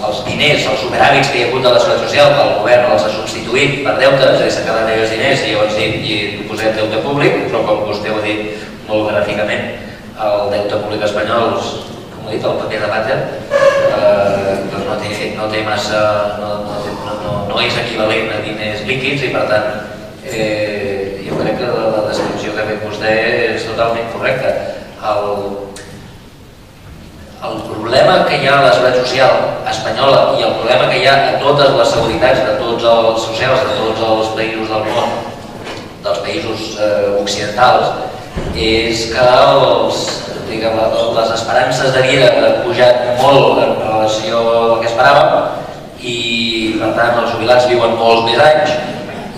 els diners, els superàvits que hi ha hagut de la seguretat social, el govern els ha substituït per deutes, és a dir, s'han quedat aquells diners i llavors hi posem deute públic, però com vostè ho ha dit molt gràficament, el deute públic espanyol, com he dit, el paper de vàter, no té massa, no és equivalent a diners líquids i per tant jo crec que la descripció que ha fet vostè és totalment correcta. El problema que hi ha a la seguretat social espanyola i el problema que hi ha a totes les seguretats de tots els socials de tots els països del món, dels països occidentals, és que les esperances de vida han pujat molt en relació al que esperàvem i per tant els jubilats viuen molts més anys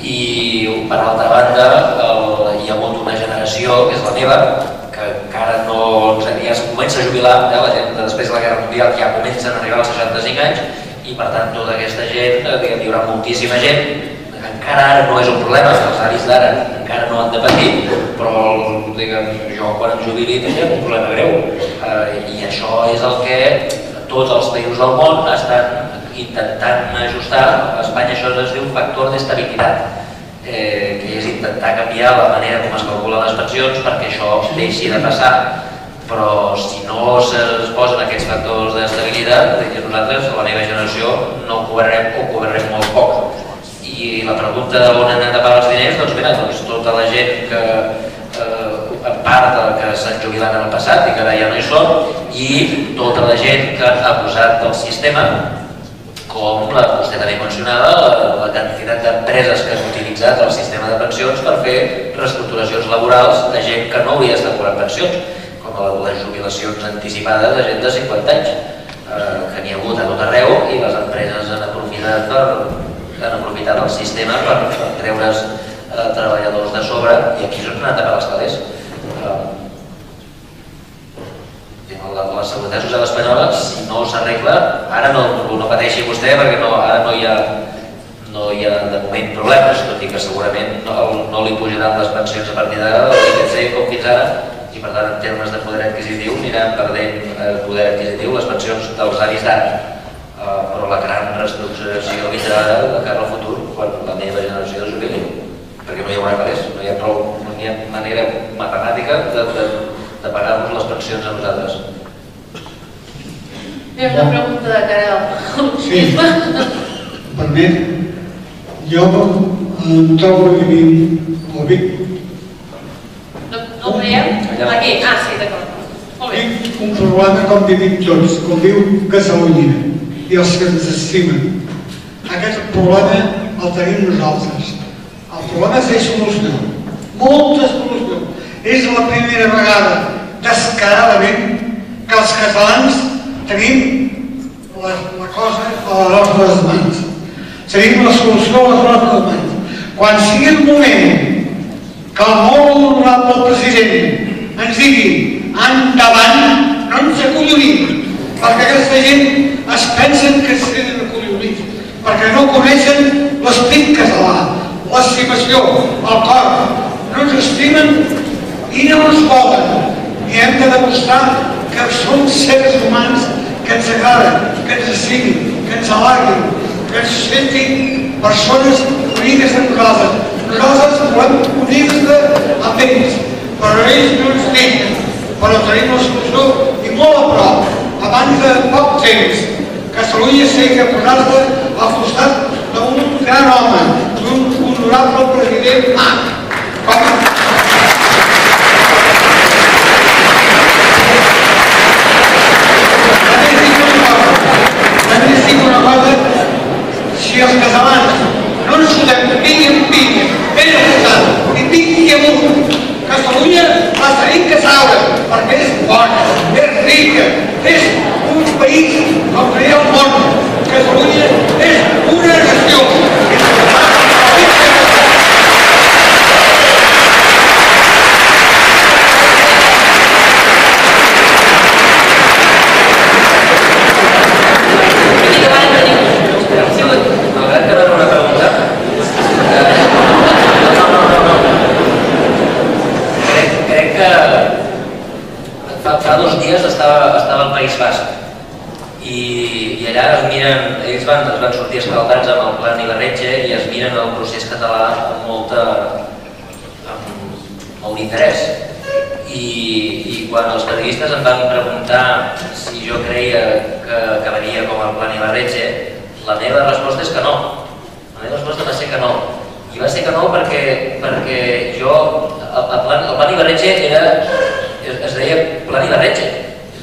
i per altra banda hi ha hagut una generació, que és la meva, que encara no ja es comença a jubilar, la gent després de la Guerra Mundial ja comencen a arribar als 65 anys i per tant tota aquesta gent, hi haurà moltíssima gent, encara ara no és un problema, els avis d'ara encara no han de patir, però jo quan em jubili tindré un problema greu i això és el que tots els països del món estan intentant ajustar. A Espanya això es diu factor d'estabilitat, que és intentar canviar la manera com es calculen les pensions perquè això deixi de passar, però si no es posen aquests factors d'estabilitat, nosaltres, la meva generació, no cobrarem o cobrarem molt poc. I la pregunta d'on han de pagar els diners, doncs mira, tota la gent que en part que s'han jubilat en el passat i que ara ja no hi són, i tota la gent que ha abusat del sistema, com vostè també mencionava, la quantitat d'empreses que han utilitzat el sistema de pensions per fer reestructuracions laborals de gent que no hauria d'estar cobrant pensions, com les jubilacions anticipades de gent de 50 anys, que n'hi ha hagut a tot arreu i les empreses han aprofitat el sistema per treure's treballadors de sobre i aquí són anat a pagar els calés. La seguretat social espanyola, si no s'arregla, ara no pateixi vostè perquè ara no hi ha de moment problemes, tot i que segurament no li pujaran les pensions a partir de l'IPC com fins ara i per tant en termes de poder adquisitiu aniran perdent poder adquisitiu les pensions dels avis d'ara, però la gran reestructuració vindrà de cara al futur quan la meva generació es jubili, perquè no hi haurà calés, no hi ha manera matemàtica de pagar-nos les pensions a nosaltres. Hi ha una pregunta de cara al sí, permet. Jo em trobo vivint al Vic. No ho veiem? Aquí, sí, d'acord. Molt bé. Tinc un problema com vivim tots, com viu Catalunya i els que ens estimen. Aquest problema el tenim nosaltres. El problema té solució, molta solució. És la primera vegada descaradament que els catalans tenim la cosa a les nostres mans. Tenim la solució a les nostres mans. Quan sigui el moment que el molt honorable president ens digui endavant, no ens acollonim, perquè aquesta gent es pensen que es tenen acollonits, perquè no coneixen l'esperit català, l'estimació, el cor, no ens estimen i no ens volen. I hem de demostrar que som seres humans que ens agraden, que ens estimin, que ens alarguin, que ens sentin persones unides amb nosaltres. Nosaltres volem unir-nos amb ells, però ells no ens deixen. Però tenim la solució i molt a prop, abans de poc temps, Catalunya sé que posar-se al costat d'un gran home, d'un honorable president si els catalans no ens fotem pinya en pinya, ben ajustat i pinya amunt, Catalunya la tenim que traure perquè és bona, és rica, és un país com que hi ha al món. Catalunya és una nació. estava al País Basc i allà es miren, ells van sortir escaldats amb el Plan Ibarretxe i es miren el procés català amb molt d'interès. I quan els periodistes em van preguntar si jo creia que acabaria com el Plan Ibarretxe, la meva resposta és que no. La meva resposta va ser que no. I va ser que no perquè jo, el Plan Ibarretxe es deia Plan Ibarretxe.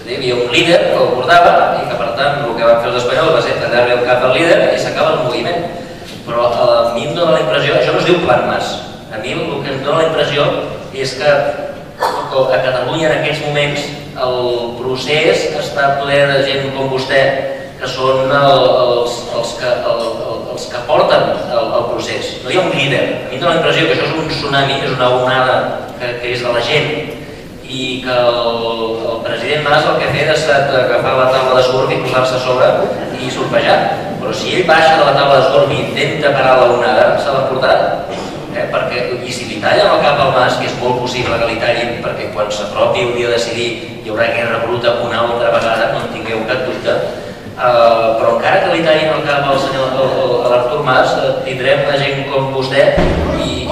Hi havia un líder que ho portava i que per tant el que van fer els espanyols va ser tallar-li el cap al líder i s'acaba el moviment. Però a mi em dóna la impressió, això no es diu Plan Mas, a mi el que em dóna la impressió és que a Catalunya en aquests moments el procés està ple de gent com vostè que són els que porten el procés. No hi ha un líder. A mi em dóna la impressió que això és un tsunami, és una onada que és de la gent i que el president Mas el que ha fet ha estat agafar la taula de surf i posar-se a sobre i surfejar. Però si ell baixa de la taula de surf i intenta parar la onada, se l'emportarà. I si li tallen el cap al Mas, que és molt possible que li tallin, perquè quan s'apropi el dia de decidir hi haurà guerra bruta una altra vegada, no en tingueu cap dubte, però encara que li tallin el cap a l'Artur Mas, tindrem la gent com vostè i...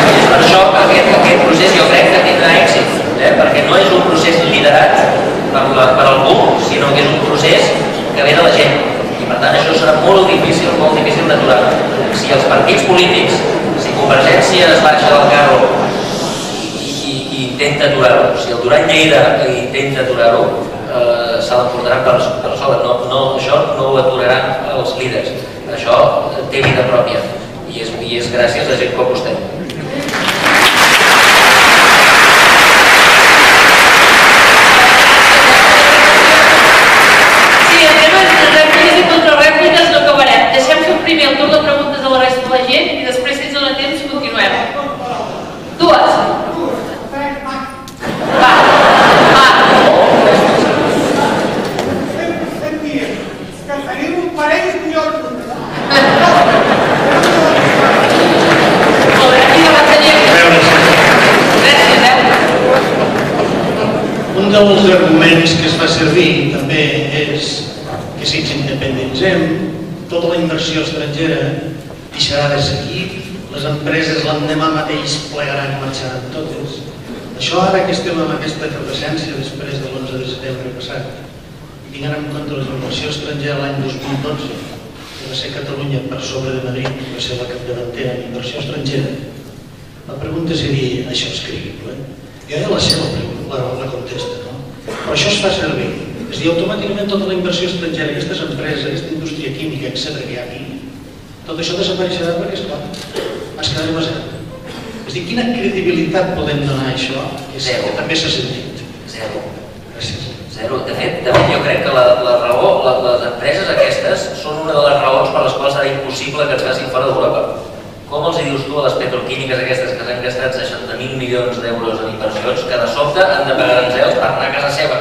És per això que aquest procés jo crec que tindrà èxit, perquè no és un procés liderat per algú, sinó que és un procés que ve de la gent. I per tant això serà molt difícil d'aturar. Si els partits polítics, si Convergència es baixa del carro i intenta aturar-ho, si el Duran Lleida intenta aturar-ho, se l'emportaran per sobre. Això no ho aturaran els líders. Això té vida pròpia i és gràcies a gent com vostè. Deixem fer primer el torn de preguntes a la resta de la gent i després, si ens dona temps, continuem. Dues. Va. Que tenim un parell millor. Molt bé, aquí davant tenim. Gràcies, Un dels arguments que es fa servir també és que si ens independitzem, tota la inversió estrangera deixarà de seguir, les empreses l'endemà mateix plegaran i marxaran totes. Això ara que estem amb aquesta efervescència després de l'11 de setembre passat i tinguem en compte la inversió estrangera l'any 2012, que va ser Catalunya per sobre de Madrid, que va ser la capdavantera en inversió estrangera, la pregunta seria, això és creïble? Jo ja la sé la contesta, no? Però això es fa servir. És a dir, automàticament tota la inversió estrangera, aquestes empreses, aquesta indústria química, etc. que hi ha aquí, tot això desapareixerà perquè, esclar, ens quedarem a zero. És a dir, quina credibilitat podem donar a això? Zero. Que també s'ha sentit. Zero. Gràcies. Zero. De fet, jo crec que la raó, les empreses aquestes són una de les raons per les quals serà impossible que ens facin fora d'Europa. Com els dius tu a les petroquímiques aquestes que s'han gastat 60.000 milions d'euros en inversions, que de sobte han de pagar aranzels per anar a casa seva?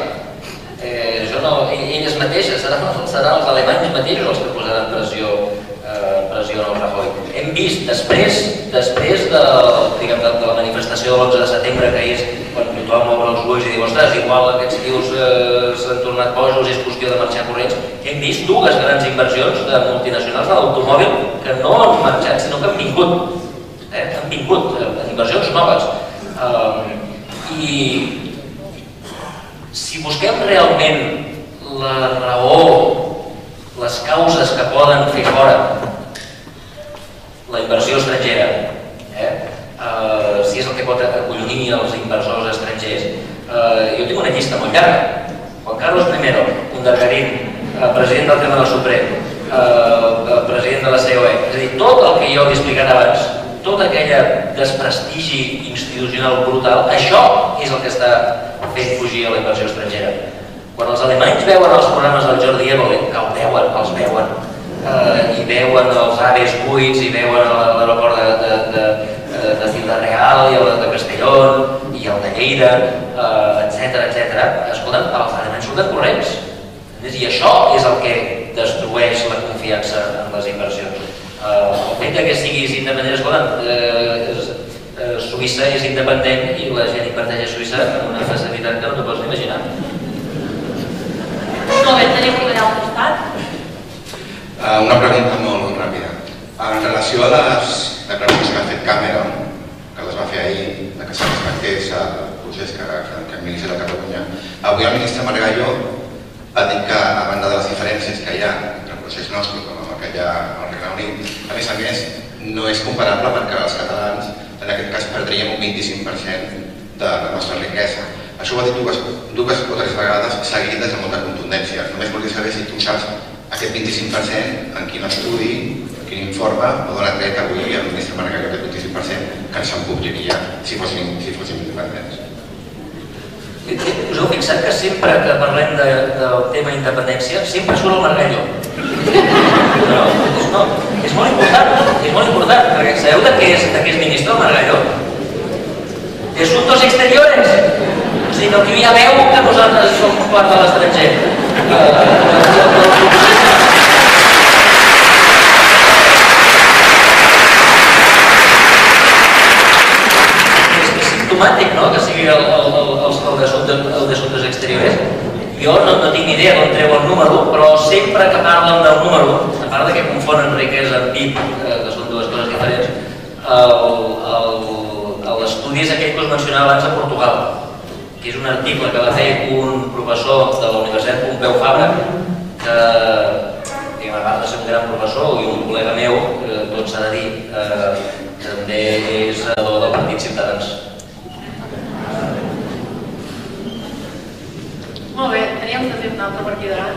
Elles mateixes, seran els alemanys mateixos els que posaran pressió en el Rajoy. Hem vist després de la manifestació de l'11 de setembre, que és quan tothom obre els ulls i diu, ostres, igual aquests tios s'han tornat bojos i és qüestió de marxar corrents, hem vist dues grans inversions de multinacionals de l'automòbil que no han marxat, sinó que han vingut. Han vingut, inversions noves. I si busquem realment la raó, les causes que poden fer fora la inversió estrangera, si és el que pot acollonir els inversors estrangers, jo tinc una llista molt llarga. Juan Carlos I, Undergarín, president del Tribunal Suprem, president de la COE, és a dir, tot el que jo he explicat abans, tot aquell desprestigi institucional brutal, això és el que està fent fugir a la inversió estrangera. Quan els alemanys veuen els programes del Jordi Évole, que els veuen, i veuen els AVEs buits, i veuen l'aeroport de Ciutat Real, i el de Castellón, i el de Lleida, etc. Escolta'm, els alemanys surten corrents. I això és el que destrueix la confiança en les inversions. El fet que siguis independent, escolta, Suïssa és independent i la gent inverteix a Suïssa amb una facilitat que no t'ho pots imaginar. Molt bé, tenim un allà al costat. Una pregunta molt ràpida. En relació a les preguntes que ha fet Cameron, que les va fer ahir, que se respectés el procés que hem iniciat a Catalunya, avui el ministre Margallo ha dit que, a banda de les diferències que hi ha entre el procés nostre com el que hi ha al Regne Unit, a més, no és comparable perquè els catalans, en aquest cas, perdríem un 25% de la nostra riquesa. Això ho ha dit dues o tres vegades seguides amb molta contundència. Només volia saber si tu saps aquest 25% en quin estudi, en quin informe, o dona tret avui el ministre Margallo aquest 25% que ens empobriria si fóssim independents. Us heu fixat que sempre que parlem del tema independència sempre surt el Margallo? No, és molt important, perquè sabeu de què és ministre el Margallo? De Asuntos Exteriores. O sigui, que aquí ja veu que nosaltres som part de l'estranger. Automàtic, no?, que sigui el d'Assumptes Exteriores. Jo no tinc ni idea d'on treu el número, però sempre que parlen del número, a part que confonen riquesa amb PIB, que són dues coses diferents, l'estudi és aquell que us mencionava abans a Portugal, que és un article que va fer un professor de la Universitat Pompeu Fabra, que a part de ser un gran professor i un col·lega meu, tot s'ha de dir, també és del Partit Ciutadans. Molt bé, teníem de fer una altra partida ara.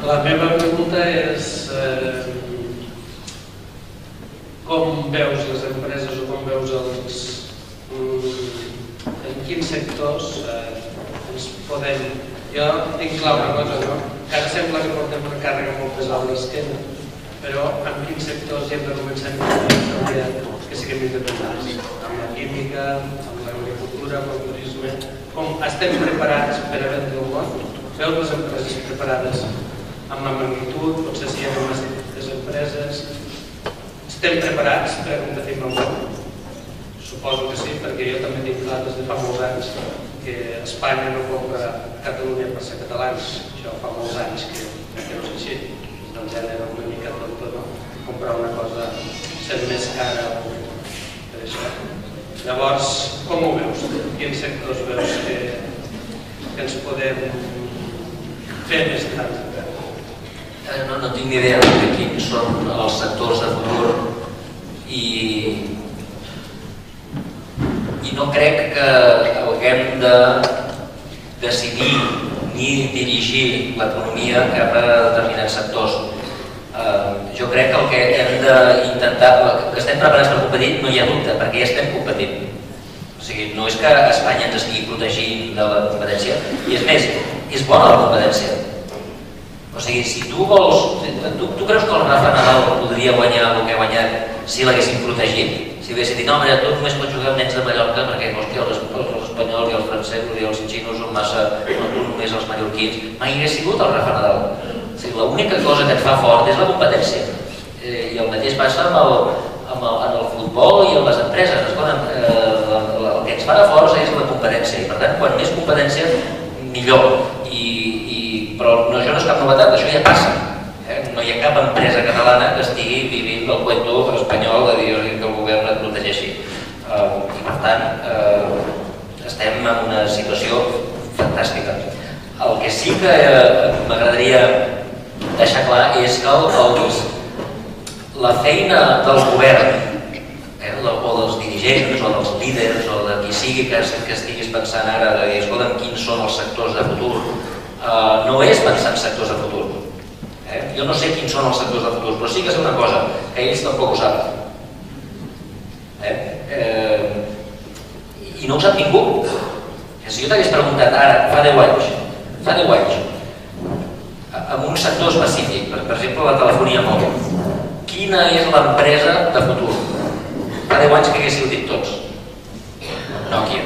La meva pregunta és com veus les empreses o com veus en quins sectors ens podem... Jo tinc clar una cosa, no? Que ara sembla que portem una càrrega molt pesada a l'esquena, però en quins sectors ja hem de començar a intentar que siguem independents? Amb la química, amb l'agricultura, amb el turisme... Com estem preparats per a vendre el món? Veus les empreses preparades amb la magnitud, potser si hi ha unes empreses... Estem preparats per a competir amb el món? Suposo que sí, perquè jo també tinc clar des de fa molts anys que Espanya no compra Catalunya per ser catalans. Això fa molts anys que no és així. El gènere una mica tonto, no? Comprar una cosa sent més cara per això. Llavors, com ho veus? Quins sectors veus que ens podem fer més grans? No tinc ni idea de quins són els sectors de futur i no crec que haguem de decidir ni dirigir l'economia cap a determinats sectors. Jo crec que el que hem d'intentar, que estem preparats per competir, no hi ha dubte, perquè ja estem competint. O sigui, no és que Espanya ens estigui protegint de la competència, i és més, és bona la competència. O sigui, si tu vols... Tu creus que el Rafa Nadal podria guanyar el que ha guanyat si l'haguessin protegit? Si haguessin dit, no, mira, tu només pots jugar amb nens de Mallorca perquè els espanyols i els francesos i els xinos són massa... no, tu només els mallorquins. Mai hagués sigut el Rafa Nadal. O sigui, l'única cosa que et fa fort és la competència. I el mateix passa en el futbol i en les empreses. Escolta, el que ens fa de força és la competència. I per tant, quan més competència, millor. Però això no és cap novetat, això ja passa. No hi ha cap empresa catalana que estigui vivint el cuento espanyol de dir que el govern et protegeixi. I per tant, estem en una situació fantàstica. El que sí que m'agradaria deixar clar és que la feina del govern, o dels dirigents, o dels líders, o de qui sigui que estiguis pensant ara de dir, escolta'm, quins són els sectors de futur, no és pensar en sectors de futur. Jo no sé quins són els sectors de futur, però sí que sé una cosa, que ells tampoc ho saben. I no ho sap ningú. Si jo t'hagués preguntat ara, fa 10 anys, en un sector específic, per exemple la telefonia mòbil, quina és l'empresa de futur? Fa 10 anys que haguéssiu dit tots. Nokia,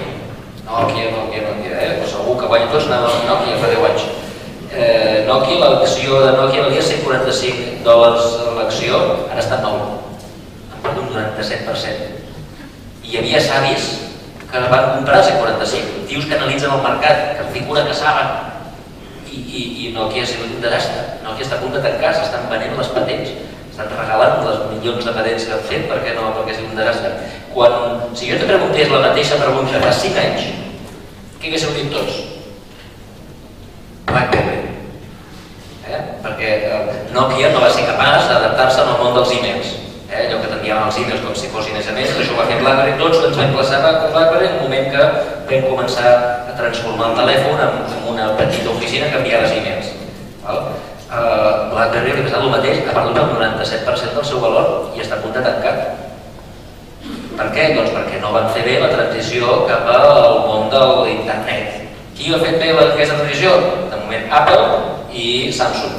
però segur que guanya tots anava a Nokia fa 10 anys. Nokia, l'acció de Nokia valia $145 l'acció, ara està 9, han perdut un 97%. I hi havia savis que van comprar C45, tios que analitzen el mercat, que figura que saben, i Nokia ha sigut un desastre. Nokia està a punt de tancar, s'estan venent les patents, estan regalant les milions de patents que han fet perquè ha sigut un desastre. Si jo te preguntés la mateixa pregunta fa 5 anys, què haguéssiu dit tots? BlackBerry. Perquè Nokia no va ser capaç d'adaptar-se al món dels e-mails. Allò que t'enviaven els e-mails com si fossin SMS, això ho va fer BlackBerry, tots ens vam plaçar a BlackBerry en un moment que vam començar a transformar el telèfon en una petita oficina que enviava e-mails. BlackBerry ha passat el mateix, ha perdut el 97% del seu valor i està a punt de tancar. Per què? Doncs perquè no van fer bé la transició cap al món de l'internet. Qui ha fet bé aquesta transició? De moment Apple i Samsung.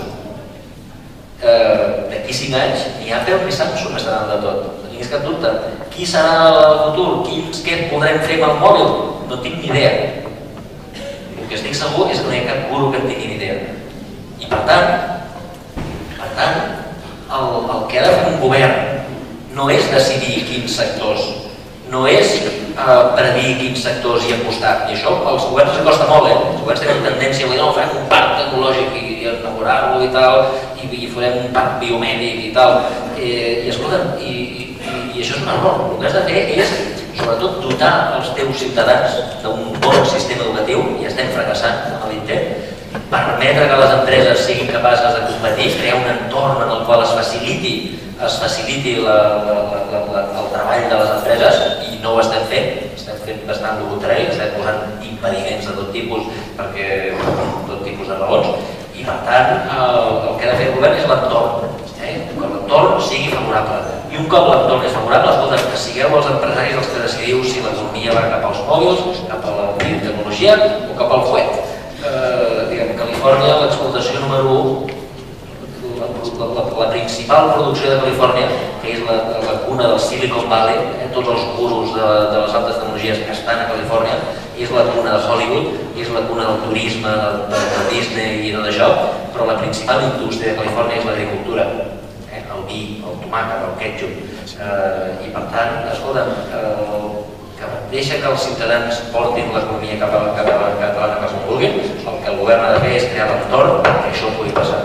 D'aquí 5 anys ni Apple ni Samsung estaran de tot, no tinguis cap dubte. Qui serà el futur? Què podrem fer amb el mòbil? No tinc ni idea. El que estic segur és que no hi ha cap guru que en tingui ni idea. I per tant, el que ha de fer un govern no és decidir quins sectors, no és predir quins sectors hi apostar. I això als governs els costa molt, Els governs tenen tendència a dir, no, farem un parc tecnològic i enamorar-lo i tal, i farem un parc biomèdic i tal. I escolta, i això és un error. El que has de fer és, sobretot, dotar els teus ciutadans d'un bon sistema educatiu, i estem fracassant en l'intent, permetre que les empreses siguin capaces de competir, crear un entorn en el qual es faciliti el treball de les empreses, i no ho estem fent bastant el contrari, estem posant impediments de tot tipus perquè tot tipus de raons, i per tant el que ha de fer el govern és l'entorn, que l'entorn sigui favorable. I un cop l'entorn és favorable, escolta, que sigueu els empresaris els que decidiu si l'economia va cap als mòbils, cap a la biotecnologia o cap al fuet. Diguem, Califòrnia, l'explotació número 1, la principal producció de Califòrnia, que és la cuna del Silicon Valley, tots els gurus de les altes tecnologies que estan a Califòrnia, és la cuna de Hollywood, és la cuna del turisme, de Disney i tot això, però la principal indústria de Califòrnia és l'agricultura, el vi, el tomàquet, el ketchup, i per tant, escolta'm, deixa que els ciutadans portin l'economia cap a la catalana que es vulguin, el que el govern ha de fer és crear l'entorn perquè això pugui passar.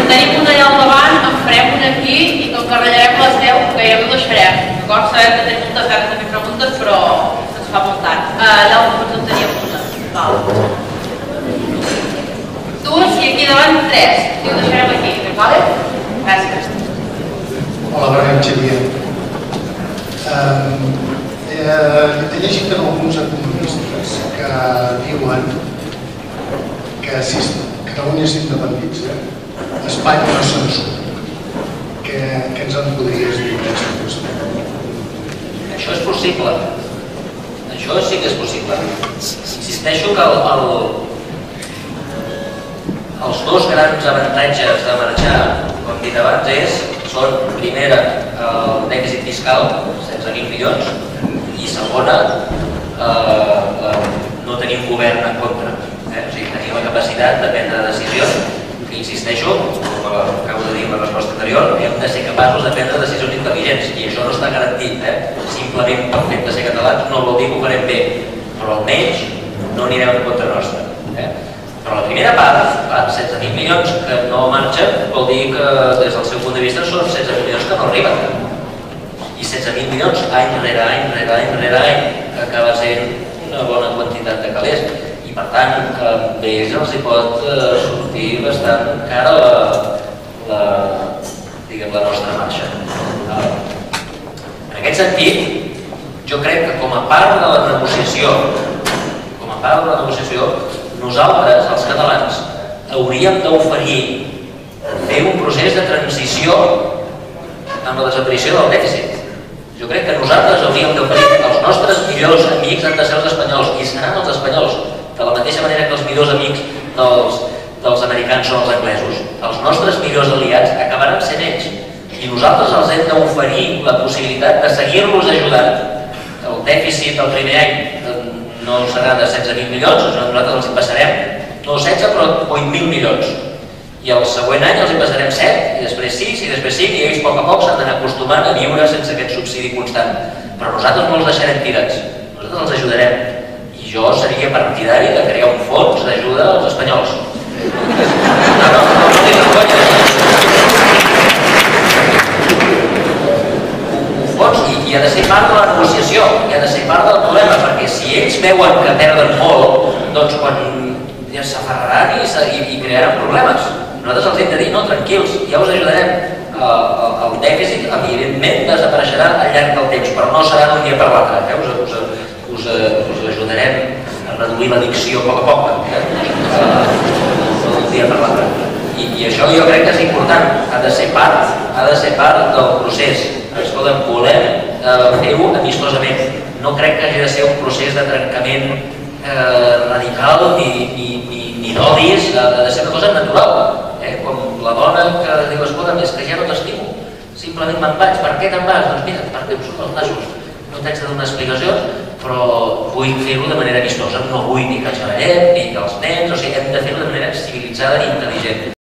Tenim una allà al davant, en farem una aquí i com que ratllarem les 10, que ja no les farem, d'acord? Sabem que tenim moltes ganes de fer preguntes, però ens fa molt tard. Allà al fons en teníem una. Dues i aquí davant 3. I ho deixarem aquí, d'acord? Gràcies. Hola, Bernat Xavier. He llegit en alguns economistes que diuen que si Catalunya s'independitza, Espanya no se'n surt. Què ens en podries dir d'aquesta qüestió? Això és possible. Això sí que és possible. Insisteixo que els dos grans avantatges de marxar, com hem dit abans, són, primera, el dèficit fiscal, 16.000 milions, i segona, no tenir un govern en contra. O sigui, tenir la capacitat de prendre decisions, que insisteixo, com acabo de dir en la resposta anterior, hem de ser capaços de prendre decisions intel·ligents, i això no està garantit. Simplement pel fet de ser catalans no vol dir que ho farem bé, però almenys no anirem en contra nostra. Però la primera part, 16.000 milions que no marxen, vol dir que des del seu punt de vista són 16 milions que no arriben. I 16.000 milions any rere any, acaba sent una bona quantitat de calés. I per tant, a ells els hi pot sortir bastant cara la nostra marxa. En aquest sentit, jo crec que com a part de la negociació, nosaltres, els catalans, hauríem d'oferir fer un procés de transició amb la desaparició del dèficit. Jo crec que nosaltres hauríem d'oferir els nostres millors amics han de ser els espanyols, i seran els espanyols, de la mateixa manera que els millors amics dels dels americans o els anglesos. Els nostres millors aliats acabaran sent ells. I nosaltres els hem d'oferir la possibilitat de seguir-los ajudant. El dèficit el primer any no serà de 16.000 milions, nosaltres els hi passarem, no 16 però 8.000 milions. I el següent any els hi passarem 7, i després 6, i després 5, i ells a poc s'han d'anar acostumant a viure sense aquest subsidi constant. Però nosaltres no els deixarem tirats, nosaltres els ajudarem. I jo seria partidari de crear un fons d'ajuda als espanyols. No tinc vergonya. Un fons, i ha de ser part de la negociació, i ha de ser part del problema, perquè si ells veuen que perden molt, doncs quan ja s'aferraran i crearan problemes. Nosaltres els hem de dir, no, tranquils, ja us ajudarem. El dèficit, evidentment, desapareixerà al llarg del temps, però no serà d'un dia per l'altre. Us ajudarem a reduir l'addicció a poc, d'un dia per l'altre. I això jo crec que és important, ha de ser part del procés. Escolta, volem fer-ho amistosament. No crec que hagi de ser un procés de trencament radical ni d'odis, ha de ser una cosa natural. Com la dona que diu, escolta, és que ja no t'estimo, simplement me'n vaig. Per què te'n vas? Doncs mira, perquè em surten els nassos. No t'haig de donar explicacions, però vull fer-ho de manera amistosa. No vull ni que ens barallem, ni que els nens, o sigui, hem de fer-ho de manera civilitzada i intel·ligent.